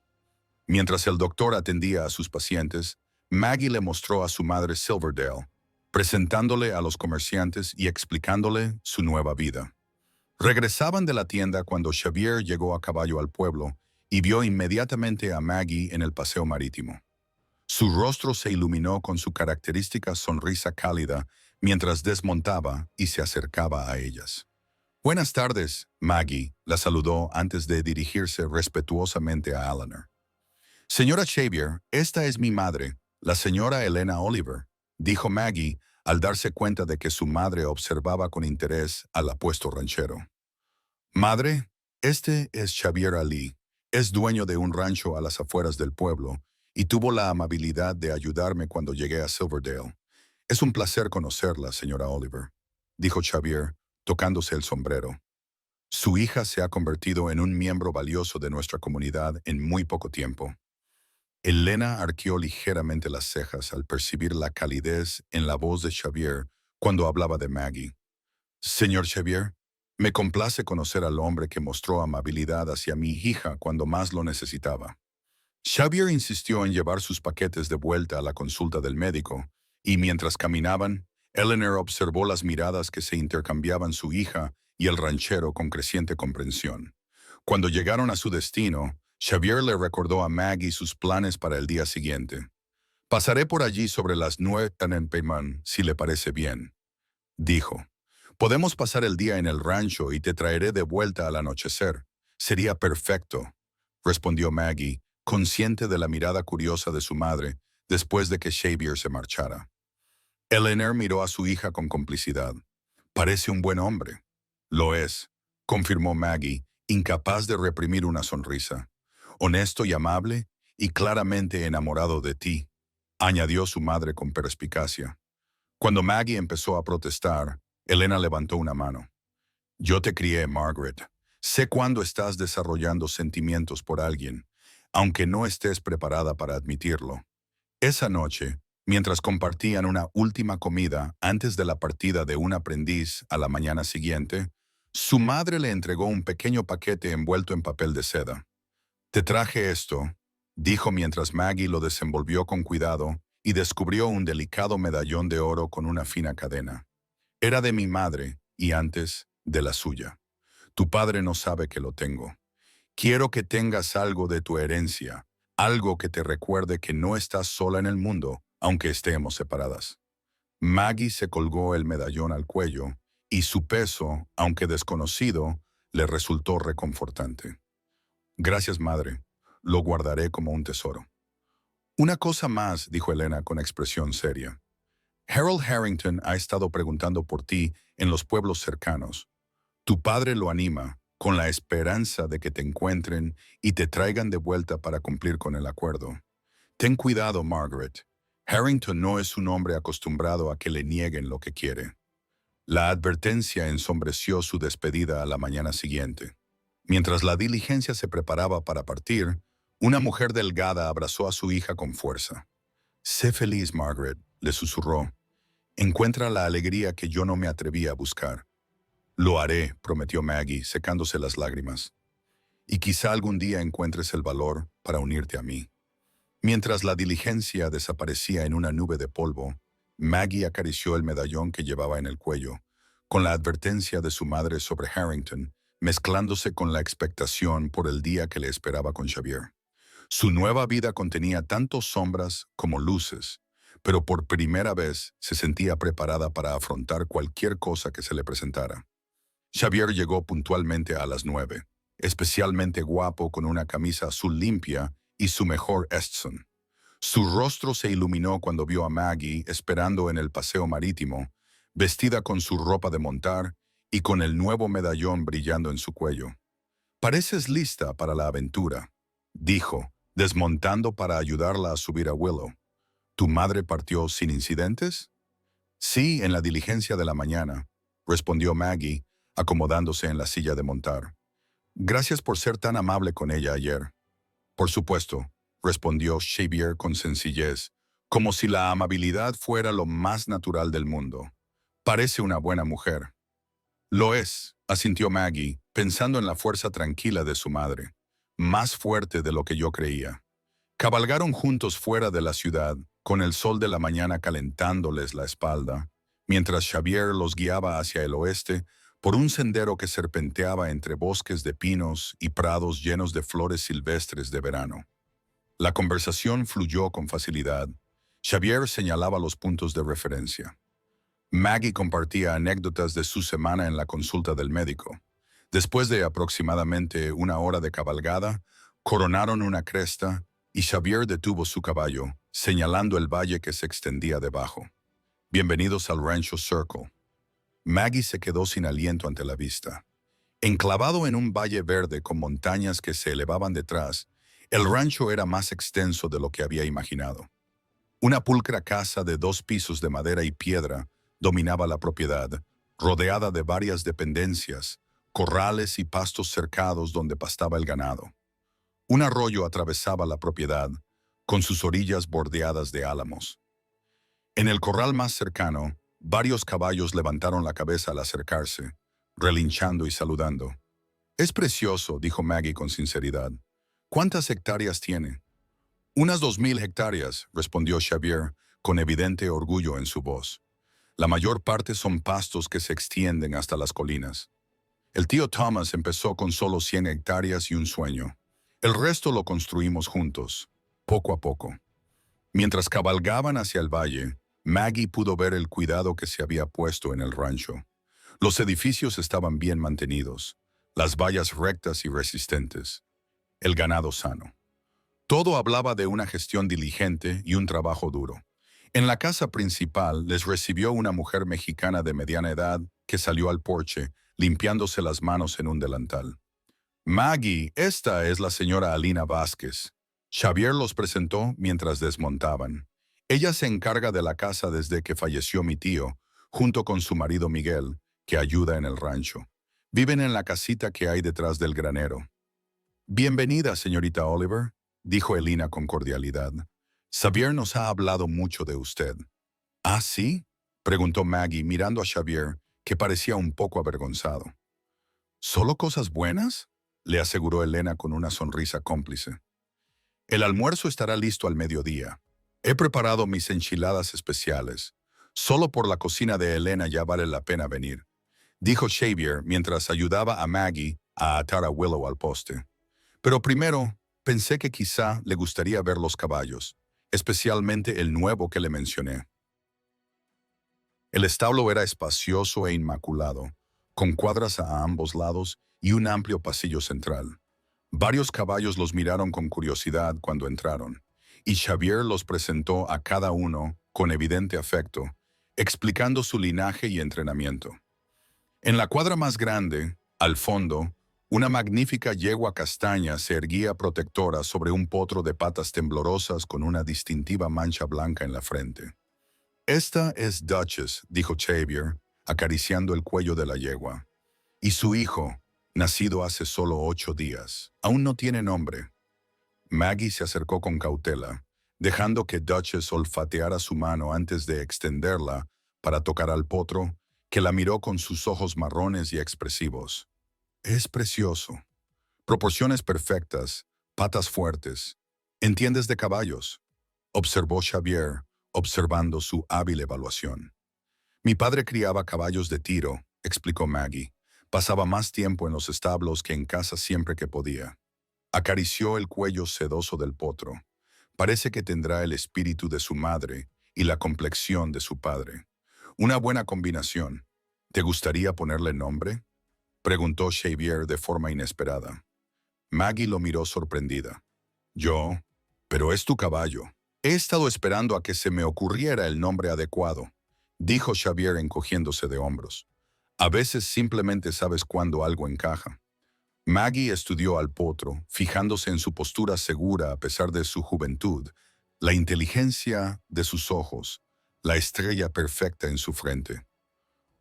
Mientras el doctor atendía a sus pacientes, Maggie le mostró a su madre Silverdale, presentándole a los comerciantes y explicándole su nueva vida. Regresaban de la tienda cuando Xavier llegó a caballo al pueblo y vio inmediatamente a Maggie en el paseo marítimo. Su rostro se iluminó con su característica sonrisa cálida mientras desmontaba y se acercaba a ellas. «Buenas tardes», Maggie la saludó antes de dirigirse respetuosamente a Eleanor. «Señora Xavier, esta es mi madre, la señora Elena Oliver», dijo Maggie al darse cuenta de que su madre observaba con interés al apuesto ranchero. «Madre, este es Xavier Ali, es dueño de un rancho a las afueras del pueblo y tuvo la amabilidad de ayudarme cuando llegué a Silverdale. Es un placer conocerla, señora Oliver», dijo Xavier, tocándose el sombrero. Su hija se ha convertido en un miembro valioso de nuestra comunidad en muy poco tiempo. Elena arqueó ligeramente las cejas al percibir la calidez en la voz de Xavier cuando hablaba de Maggie. «Señor Xavier, me complace conocer al hombre que mostró amabilidad hacia mi hija cuando más lo necesitaba». Xavier insistió en llevar sus paquetes de vuelta a la consulta del médico, y mientras caminaban, Eleanor observó las miradas que se intercambiaban su hija y el ranchero con creciente comprensión. Cuando llegaron a su destino, Xavier le recordó a Maggie sus planes para el día siguiente. «Pasaré por allí sobre las 9 en Payman, si le parece bien», dijo. «Podemos pasar el día en el rancho y te traeré de vuelta al anochecer. Sería perfecto», respondió Maggie, consciente de la mirada curiosa de su madre después de que Xavier se marchara. Eleanor miró a su hija con complicidad. «Parece un buen hombre». «Lo es», confirmó Maggie, incapaz de reprimir una sonrisa. «Honesto y amable, y claramente enamorado de ti», añadió su madre con perspicacia. Cuando Maggie empezó a protestar, Elena levantó una mano. «Yo te crié, Margaret. Sé cuándo estás desarrollando sentimientos por alguien, aunque no estés preparada para admitirlo». Esa noche, mientras compartían una última comida antes de la partida de un aprendiz a la mañana siguiente, su madre le entregó un pequeño paquete envuelto en papel de seda. «Te traje esto», dijo mientras Maggie lo desenvolvió con cuidado y descubrió un delicado medallón de oro con una fina cadena. «Era de mi madre y antes de la suya. Tu padre no sabe que lo tengo. Quiero que tengas algo de tu herencia, algo que te recuerde que no estás sola en el mundo, aunque estemos separadas». Maggie se colgó el medallón al cuello y su peso, aunque desconocido, le resultó reconfortante. «Gracias, madre. Lo guardaré como un tesoro». «Una cosa más», dijo Elena con expresión seria. «Harold Harrington ha estado preguntando por ti en los pueblos cercanos. Tu padre lo anima, con la esperanza de que te encuentren y te traigan de vuelta para cumplir con el acuerdo. Ten cuidado, Margaret. Harrington no es un hombre acostumbrado a que le nieguen lo que quiere». La advertencia ensombreció su despedida a la mañana siguiente. Mientras la diligencia se preparaba para partir, una mujer delgada abrazó a su hija con fuerza. «Sé feliz, Margaret», le susurró. «Encuentra la alegría que yo no me atreví a buscar». «Lo haré», prometió Maggie, secándose las lágrimas. «Y quizá algún día encuentres el valor para unirte a mí». Mientras la diligencia desaparecía en una nube de polvo, Maggie acarició el medallón que llevaba en el cuello, con la advertencia de su madre sobre Harrington, mezclándose con la expectación por el día que le esperaba con Xavier. Su nueva vida contenía tanto sombras como luces, pero por primera vez se sentía preparada para afrontar cualquier cosa que se le presentara. Xavier llegó puntualmente a las 9, especialmente guapo con una camisa azul limpia y su mejor Eston. Su rostro se iluminó cuando vio a Maggie esperando en el paseo marítimo, vestida con su ropa de montar y con el nuevo medallón brillando en su cuello. «Pareces lista para la aventura», dijo, desmontando para ayudarla a subir a Willow. «¿Tu madre partió sin incidentes?» «Sí, en la diligencia de la mañana», respondió Maggie, acomodándose en la silla de montar. «Gracias por ser tan amable con ella ayer». «Por supuesto», respondió Xavier con sencillez, como si la amabilidad fuera lo más natural del mundo. «Parece una buena mujer». «Lo es», asintió Maggie, pensando en la fuerza tranquila de su madre. «Más fuerte de lo que yo creía». Cabalgaron juntos fuera de la ciudad, con el sol de la mañana calentándoles la espalda, mientras Xavier los guiaba hacia el oeste por un sendero que serpenteaba entre bosques de pinos y prados llenos de flores silvestres de verano. La conversación fluyó con facilidad. Xavier señalaba los puntos de referencia. Maggie compartía anécdotas de su semana en la consulta del médico. Después de aproximadamente una hora de cabalgada, coronaron una cresta y Xavier detuvo su caballo, señalando el valle que se extendía debajo. «Bienvenidos al Rancho Circle». Maggie se quedó sin aliento ante la vista. Enclavado en un valle verde con montañas que se elevaban detrás, el rancho era más extenso de lo que había imaginado. Una pulcra casa de 2 pisos de madera y piedra dominaba la propiedad, rodeada de varias dependencias, corrales y pastos cercados donde pastaba el ganado. Un arroyo atravesaba la propiedad, con sus orillas bordeadas de álamos. En el corral más cercano, varios caballos levantaron la cabeza al acercarse, relinchando y saludando. «Es precioso», dijo Maggie con sinceridad. «¿Cuántas hectáreas tiene?» Unas 2000 hectáreas, respondió Xavier, con evidente orgullo en su voz. La mayor parte son pastos que se extienden hasta las colinas. El tío Thomas empezó con solo 100 hectáreas y un sueño. El resto lo construimos juntos, poco a poco. Mientras cabalgaban hacia el valle, Maggie pudo ver el cuidado que se había puesto en el rancho. Los edificios estaban bien mantenidos, las vallas rectas y resistentes, el ganado sano. Todo hablaba de una gestión diligente y un trabajo duro. En la casa principal les recibió una mujer mexicana de mediana edad que salió al porche, limpiándose las manos en un delantal. Maggie, esta es la señora Alina Vázquez. Xavier los presentó mientras desmontaban. Ella se encarga de la casa desde que falleció mi tío, junto con su marido Miguel, que ayuda en el rancho. Viven en la casita que hay detrás del granero. Bienvenida, señorita Oliver, dijo Elina con cordialidad. Xavier nos ha hablado mucho de usted. ¿Ah, sí? Preguntó Maggie mirando a Xavier, que parecía un poco avergonzado. ¿Solo cosas buenas?, le aseguró Elena con una sonrisa cómplice. El almuerzo estará listo al mediodía. He preparado mis enchiladas especiales. Solo por la cocina de Elena ya vale la pena venir, dijo Xavier mientras ayudaba a Maggie a atar a Willow al poste. Pero primero, pensé que quizá le gustaría ver los caballos, especialmente el nuevo que le mencioné. El establo era espacioso e inmaculado, con cuadras a ambos lados y un amplio pasillo central. Varios caballos los miraron con curiosidad cuando entraron, y Xavier los presentó a cada uno con evidente afecto, explicando su linaje y entrenamiento. En la cuadra más grande, al fondo, una magnífica yegua castaña se erguía protectora sobre un potro de patas temblorosas con una distintiva mancha blanca en la frente. Esta es Duchess, dijo Xavier, acariciando el cuello de la yegua. Y su hijo, nacido hace solo 8 días, aún no tiene nombre. Maggie se acercó con cautela, dejando que Duchess olfateara su mano antes de extenderla para tocar al potro, que la miró con sus ojos marrones y expresivos. Es precioso. Proporciones perfectas, patas fuertes. ¿Entiendes de caballos?, observó Xavier, observando su hábil evaluación. Mi padre criaba caballos de tiro, explicó Maggie. Pasaba más tiempo en los establos que en casa siempre que podía. Acarició el cuello sedoso del potro. Parece que tendrá el espíritu de su madre y la complexión de su padre. Una buena combinación. ¿Te gustaría ponerle nombre?, preguntó Xavier de forma inesperada. Maggie lo miró sorprendida. Yo, pero es tu caballo. He estado esperando a que se me ocurriera el nombre adecuado, dijo Xavier encogiéndose de hombros. A veces simplemente sabes cuándo algo encaja. Maggie estudió al potro, fijándose en su postura segura a pesar de su juventud, la inteligencia de sus ojos, la estrella perfecta en su frente.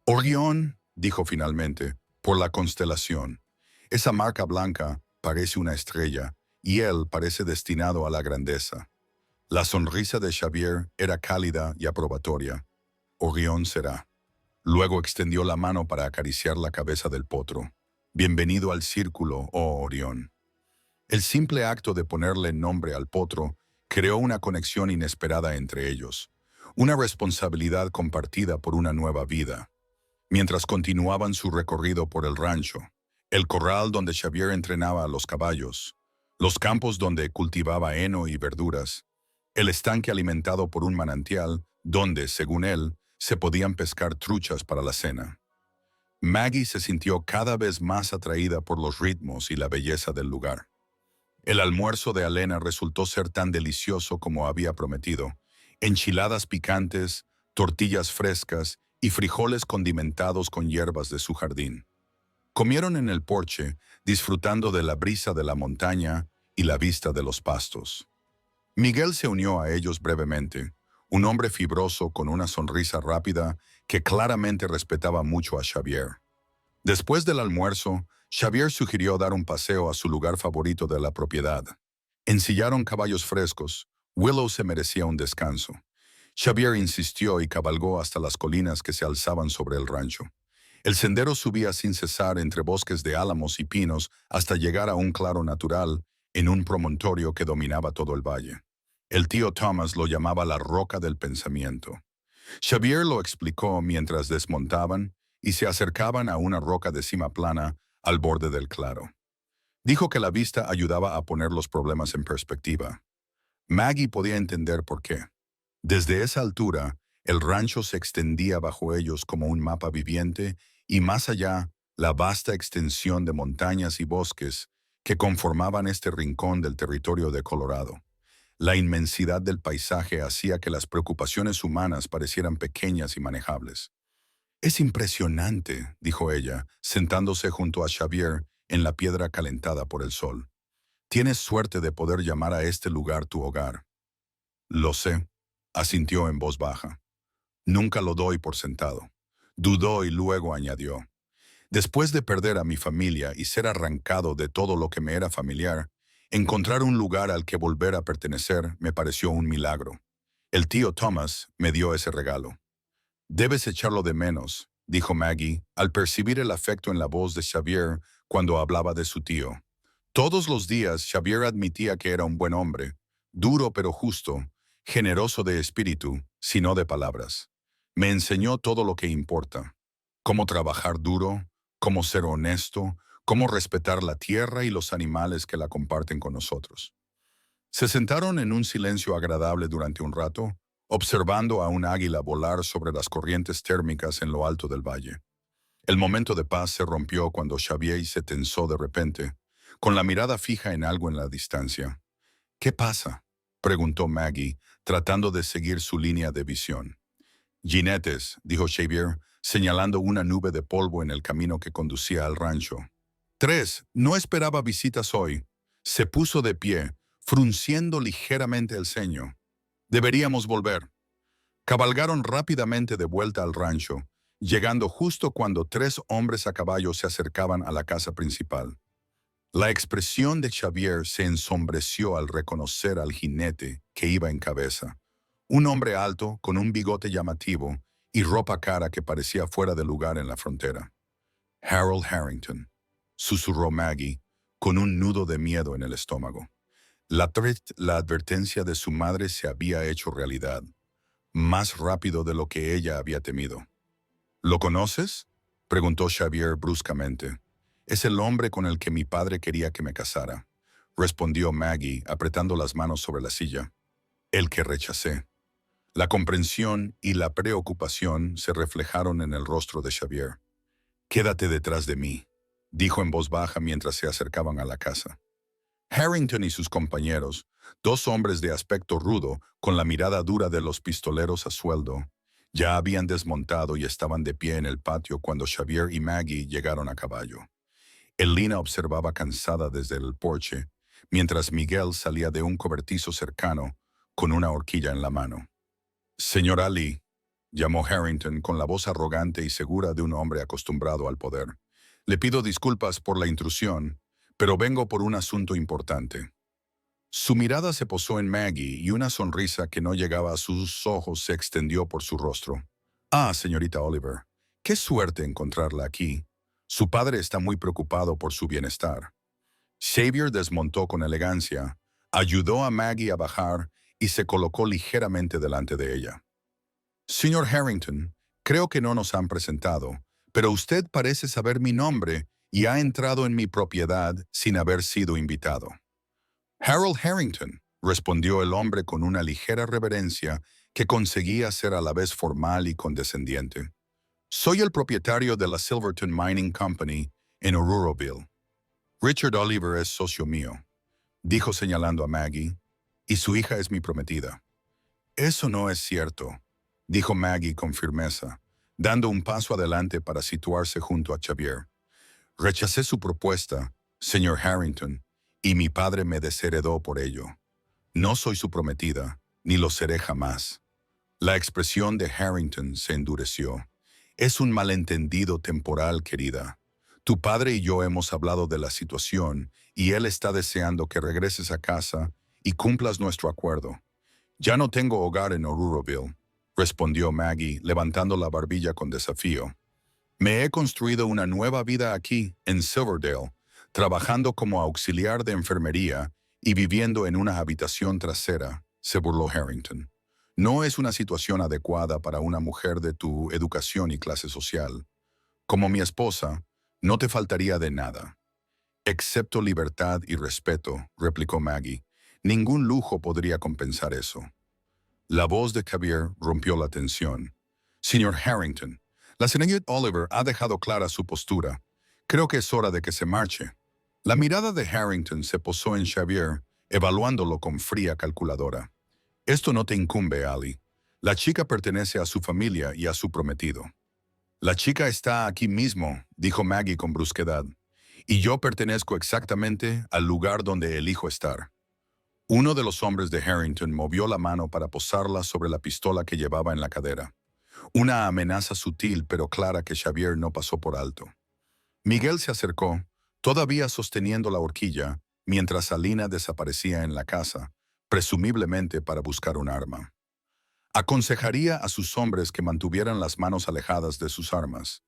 Orión, dijo finalmente, por la constelación. Esa marca blanca parece una estrella, y él parece destinado a la grandeza. La sonrisa de Xavier era cálida y aprobatoria. Orión será. Luego extendió la mano para acariciar la cabeza del potro. Bienvenido al círculo, oh Orión. El simple acto de ponerle nombre al potro creó una conexión inesperada entre ellos, una responsabilidad compartida por una nueva vida. Mientras continuaban su recorrido por el rancho, el corral donde Xavier entrenaba a los caballos, los campos donde cultivaba heno y verduras, el estanque alimentado por un manantial donde, según él, se podían pescar truchas para la cena. Maggie se sintió cada vez más atraída por los ritmos y la belleza del lugar. El almuerzo de Elena resultó ser tan delicioso como había prometido. Enchiladas picantes, tortillas frescas y frijoles condimentados con hierbas de su jardín. Comieron en el porche, disfrutando de la brisa de la montaña y la vista de los pastos. Miguel se unió a ellos brevemente, un hombre fibroso con una sonrisa rápida que claramente respetaba mucho a Xavier. Después del almuerzo, Xavier sugirió dar un paseo a su lugar favorito de la propiedad. Ensillaron caballos frescos. Willow se merecía un descanso. Xavier insistió y cabalgó hasta las colinas que se alzaban sobre el rancho. El sendero subía sin cesar entre bosques de álamos y pinos hasta llegar a un claro natural en un promontorio que dominaba todo el valle. El tío Thomas lo llamaba la roca del pensamiento. Xavier lo explicó mientras desmontaban y se acercaban a una roca de cima plana al borde del claro. Dijo que la vista ayudaba a poner los problemas en perspectiva. Maggie podía entender por qué. Desde esa altura, el rancho se extendía bajo ellos como un mapa viviente y más allá, la vasta extensión de montañas y bosques que conformaban este rincón del territorio de Colorado. La inmensidad del paisaje hacía que las preocupaciones humanas parecieran pequeñas y manejables. «Es impresionante», dijo ella, sentándose junto a Xavier en la piedra calentada por el sol. «Tienes suerte de poder llamar a este lugar tu hogar». «Lo sé», asintió en voz baja. «Nunca lo doy por sentado». Dudó y luego añadió: «Después de perder a mi familia y ser arrancado de todo lo que me era familiar, encontrar un lugar al que volver a pertenecer me pareció un milagro. El tío Thomas me dio ese regalo». «Debes echarlo de menos», dijo Maggie, al percibir el afecto en la voz de Xavier cuando hablaba de su tío. Todos los días Xavier admitía que era un buen hombre, duro pero justo, generoso de espíritu, sino de palabras. Me enseñó todo lo que importa: cómo trabajar duro, cómo ser honesto, cómo respetar la tierra y los animales que la comparten con nosotros. Se sentaron en un silencio agradable durante un rato, observando a un águila volar sobre las corrientes térmicas en lo alto del valle. El momento de paz se rompió cuando Xavier se tensó de repente, con la mirada fija en algo en la distancia. «¿Qué pasa?», preguntó Maggie, tratando de seguir su línea de visión. «Jinetes», dijo Xavier, señalando una nube de polvo en el camino que conducía al rancho. «3. No esperaba visitas hoy». Se puso de pie, frunciendo ligeramente el ceño. «Deberíamos volver». Cabalgaron rápidamente de vuelta al rancho, llegando justo cuando 3 hombres a caballo se acercaban a la casa principal. La expresión de Xavier se ensombreció al reconocer al jinete que iba en cabeza. Un hombre alto, con un bigote llamativo y ropa cara que parecía fuera de lugar en la frontera. «Harold Harrington», susurró Maggie, con un nudo de miedo en el estómago. La advertencia de su madre se había hecho realidad, más rápido de lo que ella había temido. «¿Lo conoces?», preguntó Xavier bruscamente. «Es el hombre con el que mi padre quería que me casara», respondió Maggie, apretando las manos sobre la silla. «El que rechacé». La comprensión y la preocupación se reflejaron en el rostro de Xavier. «Quédate detrás de mí», dijo en voz baja mientras se acercaban a la casa. Harrington y sus compañeros, 2 hombres de aspecto rudo, con la mirada dura de los pistoleros a sueldo, ya habían desmontado y estaban de pie en el patio cuando Xavier y Maggie llegaron a caballo. Elina observaba cansada desde el porche, mientras Miguel salía de un cobertizo cercano con una horquilla en la mano. «Señora Lee», llamó Harrington con la voz arrogante y segura de un hombre acostumbrado al poder. «Le pido disculpas por la intrusión, pero vengo por un asunto importante». Su mirada se posó en Maggie y una sonrisa que no llegaba a sus ojos se extendió por su rostro. «Ah, señorita Oliver, qué suerte encontrarla aquí. Su padre está muy preocupado por su bienestar». Xavier desmontó con elegancia, ayudó a Maggie a bajar y se colocó ligeramente delante de ella. «Señor Harrington, creo que no nos han presentado, pero usted parece saber mi nombre y ha entrado en mi propiedad sin haber sido invitado». «Harold Harrington», respondió el hombre con una ligera reverencia que conseguía ser a la vez formal y condescendiente. «Soy el propietario de la Silverton Mining Company en Auroroville. Richard Oliver es socio mío», dijo señalando a Maggie, «y su hija es mi prometida». «Eso no es cierto», dijo Maggie con firmeza, dando un paso adelante para situarse junto a Xavier. «Rechacé su propuesta, señor Harrington, y mi padre me desheredó por ello. No soy su prometida, ni lo seré jamás». La expresión de Harrington se endureció. «Es un malentendido temporal, querida. Tu padre y yo hemos hablado de la situación y él está deseando que regreses a casa y cumplas nuestro acuerdo». «Ya no tengo hogar en Auroroville», respondió Maggie, levantando la barbilla con desafío. «Me he construido una nueva vida aquí, en Silverdale, trabajando como auxiliar de enfermería y viviendo en una habitación trasera, se burló Harrington. No es una situación adecuada para una mujer de tu educación y clase social. Como mi esposa, no te faltaría de nada. Excepto libertad y respeto, replicó Maggie. Ningún lujo podría compensar eso. La voz de Xavier rompió la tensión. Señor Harrington, la señorita Oliver ha dejado clara su postura. Creo que es hora de que se marche. La mirada de Harrington se posó en Xavier, evaluándolo con fría calculadora. Esto no te incumbe, Ali. La chica pertenece a su familia y a su prometido. La chica está aquí mismo, dijo Maggie con brusquedad, y yo pertenezco exactamente al lugar donde elijo estar. Uno de los hombres de Harrington movió la mano para posarla sobre la pistola que llevaba en la cadera. Una amenaza sutil pero clara que Xavier no pasó por alto. Miguel se acercó, todavía sosteniendo la horquilla, mientras Alina desaparecía en la casa, presumiblemente para buscar un arma. Aconsejaría a sus hombres que mantuvieran las manos alejadas de sus armas.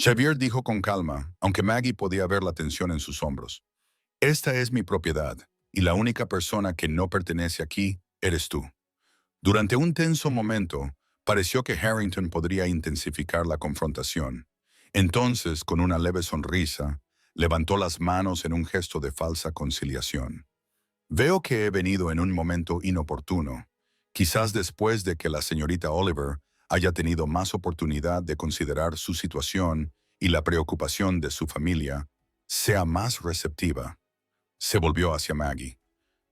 Xavier dijo con calma, aunque Maggie podía ver la tensión en sus hombros. Esta es mi propiedad, y la única persona que no pertenece aquí eres tú. Durante un tenso momento, pareció que Harrington podría intensificar la confrontación. Entonces, con una leve sonrisa, levantó las manos en un gesto de falsa conciliación. Veo que he venido en un momento inoportuno, quizás después de que la señorita Oliver haya tenido más oportunidad de considerar su situación y la preocupación de su familia, sea más receptiva. Se volvió hacia Maggie.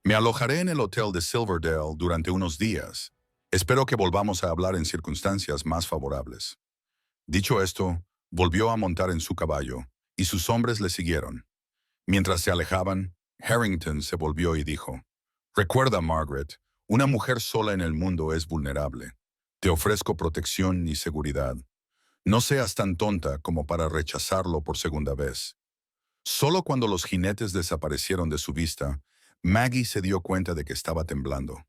Me alojaré en el hotel de Silverdale durante unos días. Espero que volvamos a hablar en circunstancias más favorables. Dicho esto, volvió a montar en su caballo, y sus hombres le siguieron. Mientras se alejaban, Harrington se volvió y dijo, «Recuerda, Margaret, una mujer sola en el mundo es vulnerable. Te ofrezco protección y seguridad. No seas tan tonta como para rechazarlo por segunda vez». Solo cuando los jinetes desaparecieron de su vista, Maggie se dio cuenta de que estaba temblando.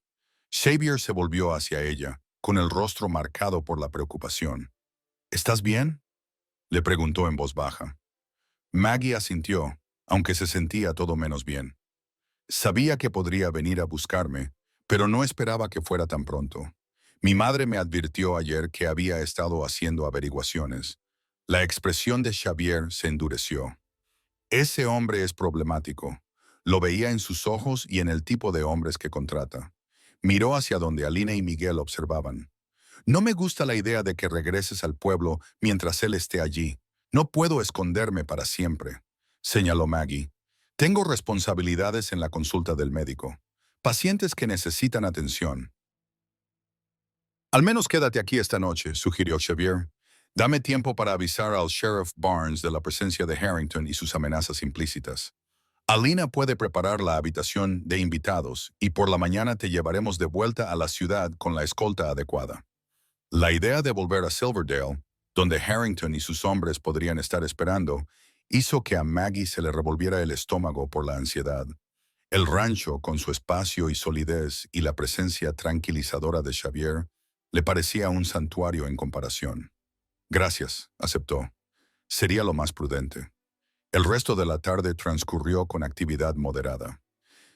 Xavier se volvió hacia ella, con el rostro marcado por la preocupación. «¿Estás bien?», le preguntó en voz baja. Maggie asintió, aunque se sentía todo menos bien. Sabía que podría venir a buscarme, pero no esperaba que fuera tan pronto. Mi madre me advirtió ayer que había estado haciendo averiguaciones. La expresión de Xavier se endureció. Ese hombre es problemático. Lo veía en sus ojos y en el tipo de hombres que contrata. Miró hacia donde Alina y Miguel observaban. «No me gusta la idea de que regreses al pueblo mientras él esté allí. No puedo esconderme para siempre», señaló Maggie. «Tengo responsabilidades en la consulta del médico. Pacientes que necesitan atención». «Al menos quédate aquí esta noche», sugirió Xavier. «Dame tiempo para avisar al Sheriff Barnes de la presencia de Harrington y sus amenazas implícitas. Alina puede preparar la habitación de invitados y por la mañana te llevaremos de vuelta a la ciudad con la escolta adecuada». La idea de volver a Silverdale, donde Harrington y sus hombres podrían estar esperando, hizo que a Maggie se le revolviera el estómago por la ansiedad. El rancho, con su espacio y solidez y la presencia tranquilizadora de Xavier, le parecía un santuario en comparación. «Gracias», aceptó. Sería lo más prudente. El resto de la tarde transcurrió con actividad moderada.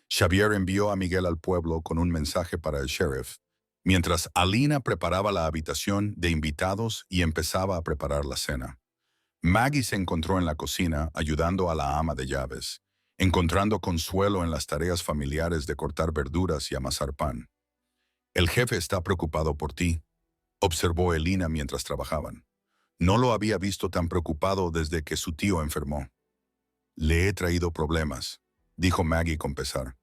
Xavier envió a Miguel al pueblo con un mensaje para el sheriff, mientras Alina preparaba la habitación de invitados y empezaba a preparar la cena. Maggie se encontró en la cocina ayudando a la ama de llaves, encontrando consuelo en las tareas familiares de cortar verduras y amasar pan. «El jefe está preocupado por ti», observó Elina mientras trabajaban. No lo había visto tan preocupado desde que su tío enfermó. «Le he traído problemas», dijo Maggie con pesar.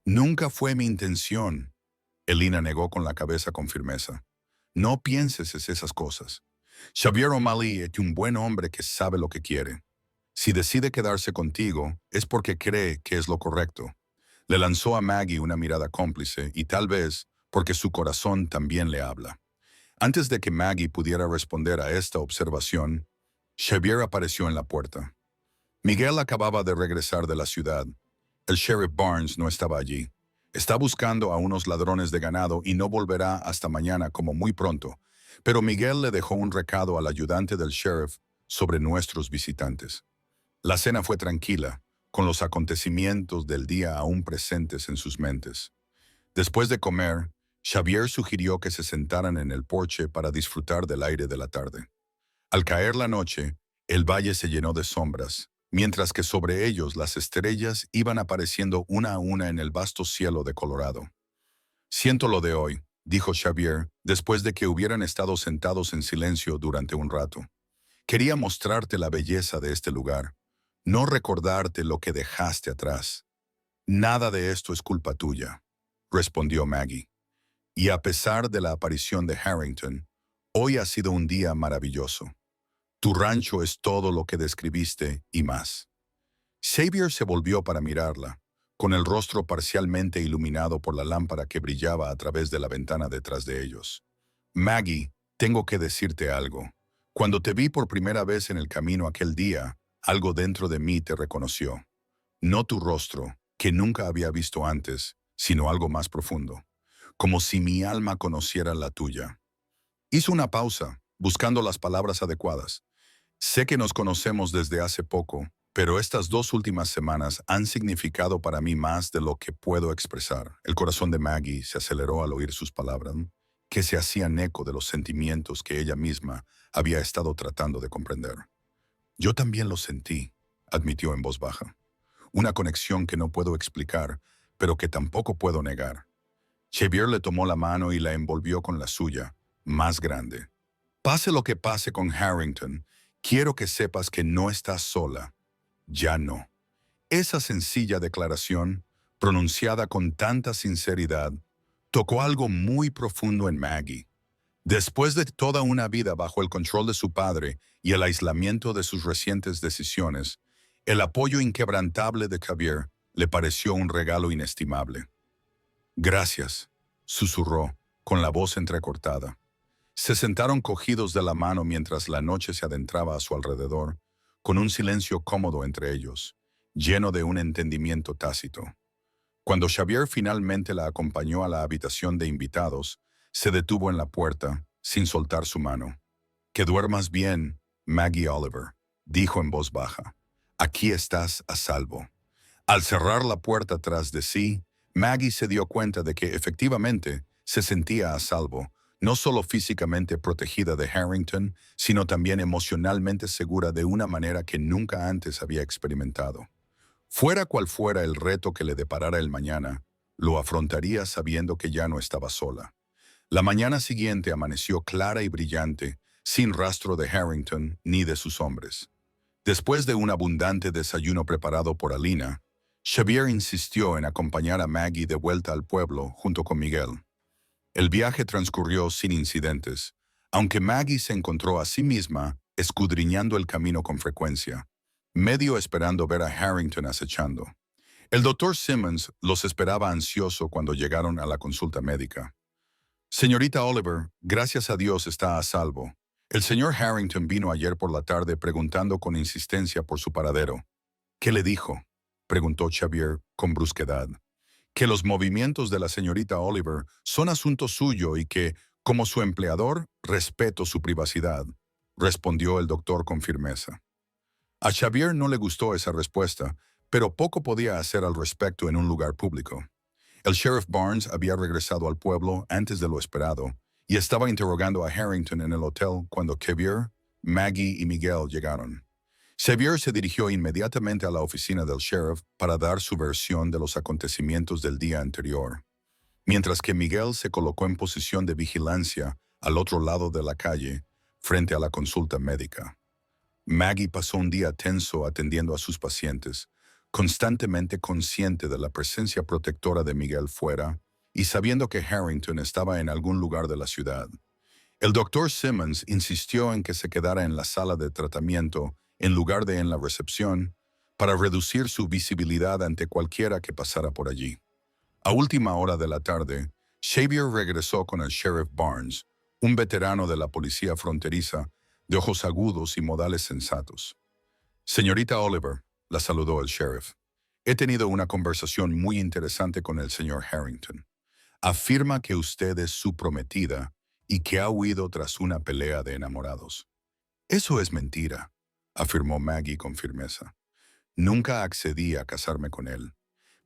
«Nunca fue mi intención». Elina negó con la cabeza con firmeza. «No pienses en esas cosas. Xavier O'Malley es un buen hombre que sabe lo que quiere. Si decide quedarse contigo, es porque cree que es lo correcto». Le lanzó a Maggie una mirada cómplice y tal vez porque su corazón también le habla. Antes de que Maggie pudiera responder a esta observación, Xavier apareció en la puerta. Miguel acababa de regresar de la ciudad. El sheriff Barnes no estaba allí. Está buscando a unos ladrones de ganado y no volverá hasta mañana como muy pronto, pero Miguel le dejó un recado al ayudante del sheriff sobre nuestros visitantes. La cena fue tranquila, con los acontecimientos del día aún presentes en sus mentes. Después de comer, Xavier sugirió que se sentaran en el porche para disfrutar del aire de la tarde. Al caer la noche, el valle se llenó de sombras, mientras que sobre ellos las estrellas iban apareciendo una a una en el vasto cielo de Colorado. «Siento lo de hoy», dijo Xavier, después de que hubieran estado sentados en silencio durante un rato. «Quería mostrarte la belleza de este lugar, no recordarte lo que dejaste atrás». «Nada de esto es culpa tuya», respondió Maggie. «Y a pesar de la aparición de Harrington, hoy ha sido un día maravilloso. Tu rancho es todo lo que describiste y más». Xavier se volvió para mirarla, con el rostro parcialmente iluminado por la lámpara que brillaba a través de la ventana detrás de ellos. «Maggie, tengo que decirte algo. Cuando te vi por primera vez en el camino aquel día, algo dentro de mí te reconoció. No tu rostro, que nunca había visto antes, sino algo más profundo. Como si mi alma conociera la tuya». Hizo una pausa, buscando las palabras adecuadas. «Sé que nos conocemos desde hace poco, pero estas 2 últimas semanas han significado para mí más de lo que puedo expresar». El corazón de Maggie se aceleró al oír sus palabras, que se hacían eco de los sentimientos que ella misma había estado tratando de comprender. «Yo también lo sentí», admitió en voz baja. «Una conexión que no puedo explicar, pero que tampoco puedo negar». Xavier le tomó la mano y la envolvió con la suya, más grande. «Pase lo que pase con Harrington, quiero que sepas que no estás sola. Ya no». Esa sencilla declaración, pronunciada con tanta sinceridad, tocó algo muy profundo en Maggie. Después de toda una vida bajo el control de su padre y el aislamiento de sus recientes decisiones, el apoyo inquebrantable de Xavier le pareció un regalo inestimable. «Gracias», susurró, con la voz entrecortada. Se sentaron cogidos de la mano mientras la noche se adentraba a su alrededor, con un silencio cómodo entre ellos, lleno de un entendimiento tácito. Cuando Xavier finalmente la acompañó a la habitación de invitados, se detuvo en la puerta, sin soltar su mano. «Que duermas bien, Maggie Oliver», dijo en voz baja. «Aquí estás a salvo». Al cerrar la puerta tras de sí, Maggie se dio cuenta de que efectivamente se sentía a salvo, no solo físicamente protegida de Harrington, sino también emocionalmente segura de una manera que nunca antes había experimentado. Fuera cual fuera el reto que le deparara el mañana, lo afrontaría sabiendo que ya no estaba sola. La mañana siguiente amaneció clara y brillante, sin rastro de Harrington ni de sus hombres. Después de un abundante desayuno preparado por Alina, Xavier insistió en acompañar a Maggie de vuelta al pueblo junto con Miguel. El viaje transcurrió sin incidentes, aunque Maggie se encontró a sí misma escudriñando el camino con frecuencia, medio esperando ver a Harrington acechando. El doctor Simmons los esperaba ansioso cuando llegaron a la consulta médica. «Señorita Oliver, gracias a Dios está a salvo. El señor Harrington vino ayer por la tarde preguntando con insistencia por su paradero». «¿Qué le dijo?», preguntó Xavier con brusquedad. «Que los movimientos de la señorita Oliver son asunto suyo y que, como su empleador, respeto su privacidad», respondió el doctor con firmeza. A Xavier no le gustó esa respuesta, pero poco podía hacer al respecto en un lugar público. El sheriff Barnes había regresado al pueblo antes de lo esperado y estaba interrogando a Harrington en el hotel cuando Xavier, Maggie y Miguel llegaron. Xavier se dirigió inmediatamente a la oficina del sheriff para dar su versión de los acontecimientos del día anterior, mientras que Miguel se colocó en posición de vigilancia al otro lado de la calle, frente a la consulta médica. Maggie pasó un día tenso atendiendo a sus pacientes, constantemente consciente de la presencia protectora de Miguel fuera y sabiendo que Harrington estaba en algún lugar de la ciudad. El doctor Simmons insistió en que se quedara en la sala de tratamiento en lugar de en la recepción, para reducir su visibilidad ante cualquiera que pasara por allí. A última hora de la tarde, Xavier regresó con el sheriff Barnes, un veterano de la policía fronteriza, de ojos agudos y modales sensatos. «Señorita Oliver», la saludó el sheriff, «he tenido una conversación muy interesante con el señor Harrington. Afirma que usted es su prometida y que ha huido tras una pelea de enamorados». «Eso es mentira», afirmó Maggie con firmeza. «Nunca accedí a casarme con él.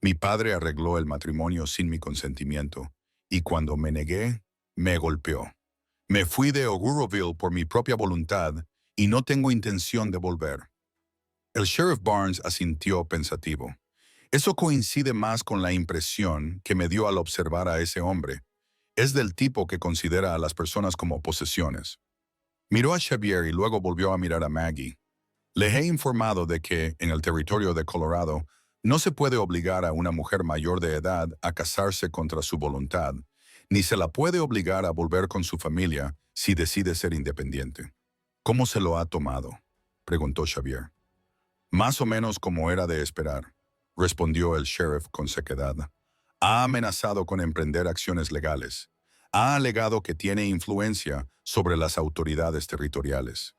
Mi padre arregló el matrimonio sin mi consentimiento, y cuando me negué, me golpeó. Me fui de Oguroville por mi propia voluntad y no tengo intención de volver. El sheriff Barnes asintió pensativo. Eso coincide más con la impresión que me dio al observar a ese hombre. Es del tipo que considera a las personas como posesiones. Miró a Xavier y luego volvió a mirar a Maggie. Le he informado de que, en el territorio de Colorado, no se puede obligar a una mujer mayor de edad a casarse contra su voluntad, ni se la puede obligar a volver con su familia si decide ser independiente. ¿Cómo se lo ha tomado?, preguntó Xavier. Más o menos como era de esperar, respondió el sheriff con sequedad. Ha amenazado con emprender acciones legales. Ha alegado que tiene influencia sobre las autoridades territoriales.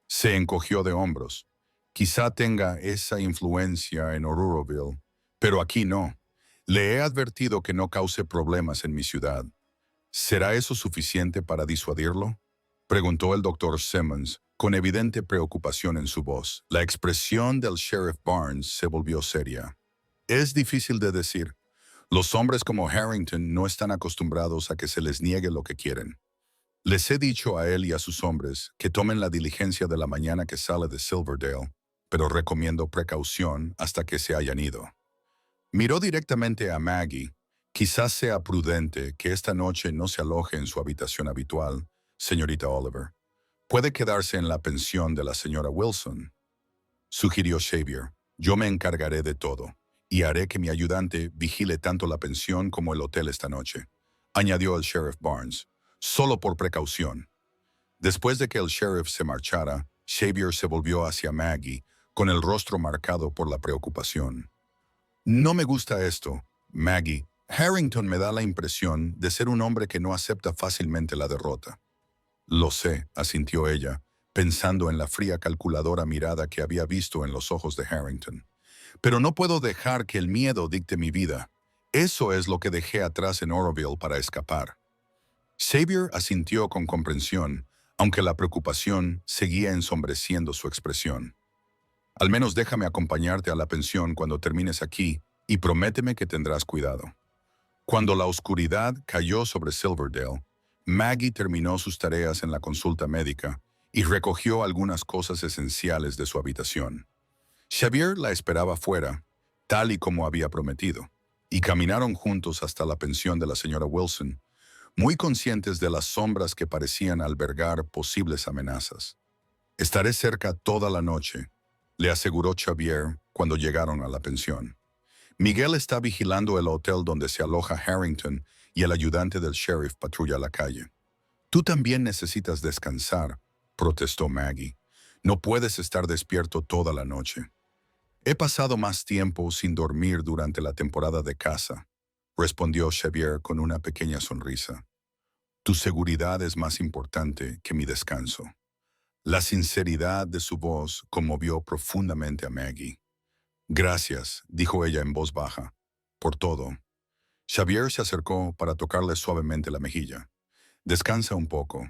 Se encogió de hombros. Quizá tenga esa influencia en Oruroville, pero aquí no. Le he advertido que no cause problemas en mi ciudad. ¿Será eso suficiente para disuadirlo?, preguntó el doctor Simmons, con evidente preocupación en su voz. La expresión del sheriff Barnes se volvió seria. Es difícil de decir. Los hombres como Harrington no están acostumbrados a que se les niegue lo que quieren. Les he dicho a él y a sus hombres que tomen la diligencia de la mañana que sale de Silverdale, pero recomiendo precaución hasta que se hayan ido. Miró directamente a Maggie. Quizás sea prudente que esta noche no se aloje en su habitación habitual, señorita Oliver. Puede quedarse en la pensión de la señora Wilson, sugirió Xavier. Yo me encargaré de todo, y haré que mi ayudante vigile tanto la pensión como el hotel esta noche, añadió el sheriff Barnes, solo por precaución. Después de que el sheriff se marchara, Xavier se volvió hacia Maggie, con el rostro marcado por la preocupación. No me gusta esto, Maggie. Harrington me da la impresión de ser un hombre que no acepta fácilmente la derrota. Lo sé, asintió ella, pensando en la fría calculadora mirada que había visto en los ojos de Harrington. Pero no puedo dejar que el miedo dicte mi vida. Eso es lo que dejé atrás en Oroville para escapar. Xavier asintió con comprensión, aunque la preocupación seguía ensombreciendo su expresión. Al menos déjame acompañarte a la pensión cuando termines aquí y prométeme que tendrás cuidado. Cuando la oscuridad cayó sobre Silverdale, Maggie terminó sus tareas en la consulta médica y recogió algunas cosas esenciales de su habitación. Xavier la esperaba fuera, tal y como había prometido, y caminaron juntos hasta la pensión de la señora Wilson, muy conscientes de las sombras que parecían albergar posibles amenazas. Estaré cerca toda la noche, le aseguró Xavier cuando llegaron a la pensión. Miguel está vigilando el hotel donde se aloja Harrington y el ayudante del sheriff patrulla la calle. Tú también necesitas descansar, protestó Maggie. No puedes estar despierto toda la noche. He pasado más tiempo sin dormir durante la temporada de caza, respondió Xavier con una pequeña sonrisa. Tu seguridad es más importante que mi descanso. La sinceridad de su voz conmovió profundamente a Maggie. Gracias, dijo ella en voz baja, por todo. Xavier se acercó para tocarle suavemente la mejilla. Descansa un poco.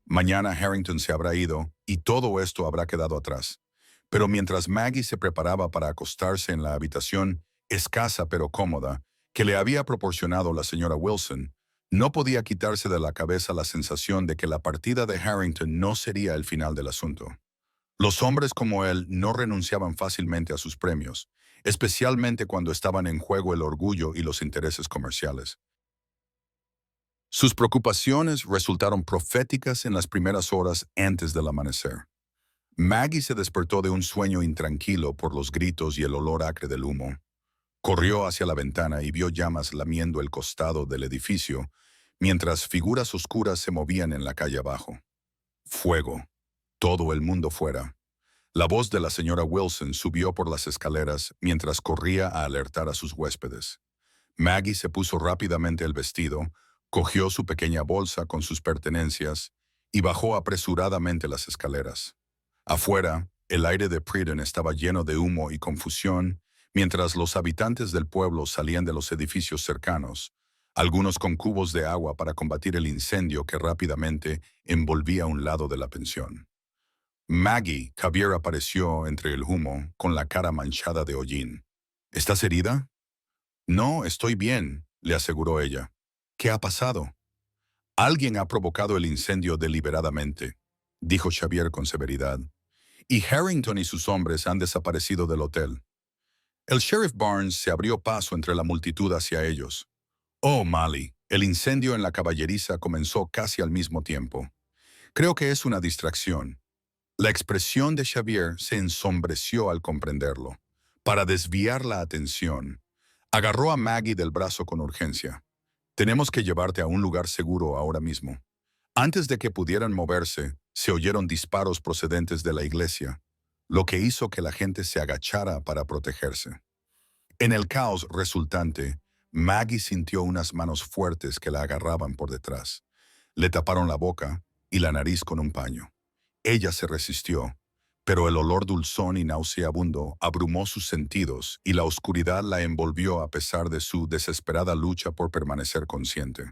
Mañana Harrington se habrá ido y todo esto habrá quedado atrás. Pero mientras Maggie se preparaba para acostarse en la habitación, escasa pero cómoda, que le había proporcionado la señora Wilson, no podía quitarse de la cabeza la sensación de que la partida de Harrington no sería el final del asunto. Los hombres como él no renunciaban fácilmente a sus premios, especialmente cuando estaban en juego el orgullo y los intereses comerciales. Sus preocupaciones resultaron proféticas en las primeras horas antes del amanecer. Maggie se despertó de un sueño intranquilo por los gritos y el olor acre del humo. Corrió hacia la ventana y vio llamas lamiendo el costado del edificio, mientras figuras oscuras se movían en la calle abajo. Fuego. Todo el mundo fuera. La voz de la señora Wilson subió por las escaleras mientras corría a alertar a sus huéspedes. Maggie se puso rápidamente el vestido, cogió su pequeña bolsa con sus pertenencias y bajó apresuradamente las escaleras. Afuera, el aire de Priden estaba lleno de humo y confusión, mientras los habitantes del pueblo salían de los edificios cercanos, algunos con cubos de agua para combatir el incendio que rápidamente envolvía un lado de la pensión. Maggie, Xavier apareció entre el humo, con la cara manchada de hollín. ¿Estás herida?, No, estoy bien, le aseguró ella. ¿Qué ha pasado? Alguien ha provocado el incendio deliberadamente, dijo Xavier con severidad, y Harrington y sus hombres han desaparecido del hotel. El sheriff Barnes se abrió paso entre la multitud hacia ellos. Oh, Molly, el incendio en la caballeriza comenzó casi al mismo tiempo. Creo que es una distracción. La expresión de Xavier se ensombreció al comprenderlo. Para desviar la atención, agarró a Maggie del brazo con urgencia. Tenemos que llevarte a un lugar seguro ahora mismo. Antes de que pudieran moverse, se oyeron disparos procedentes de la iglesia, lo que hizo que la gente se agachara para protegerse. En el caos resultante, Maggie sintió unas manos fuertes que la agarraban por detrás. Le taparon la boca y la nariz con un paño. Ella se resistió, pero el olor dulzón y nauseabundo abrumó sus sentidos y la oscuridad la envolvió a pesar de su desesperada lucha por permanecer consciente.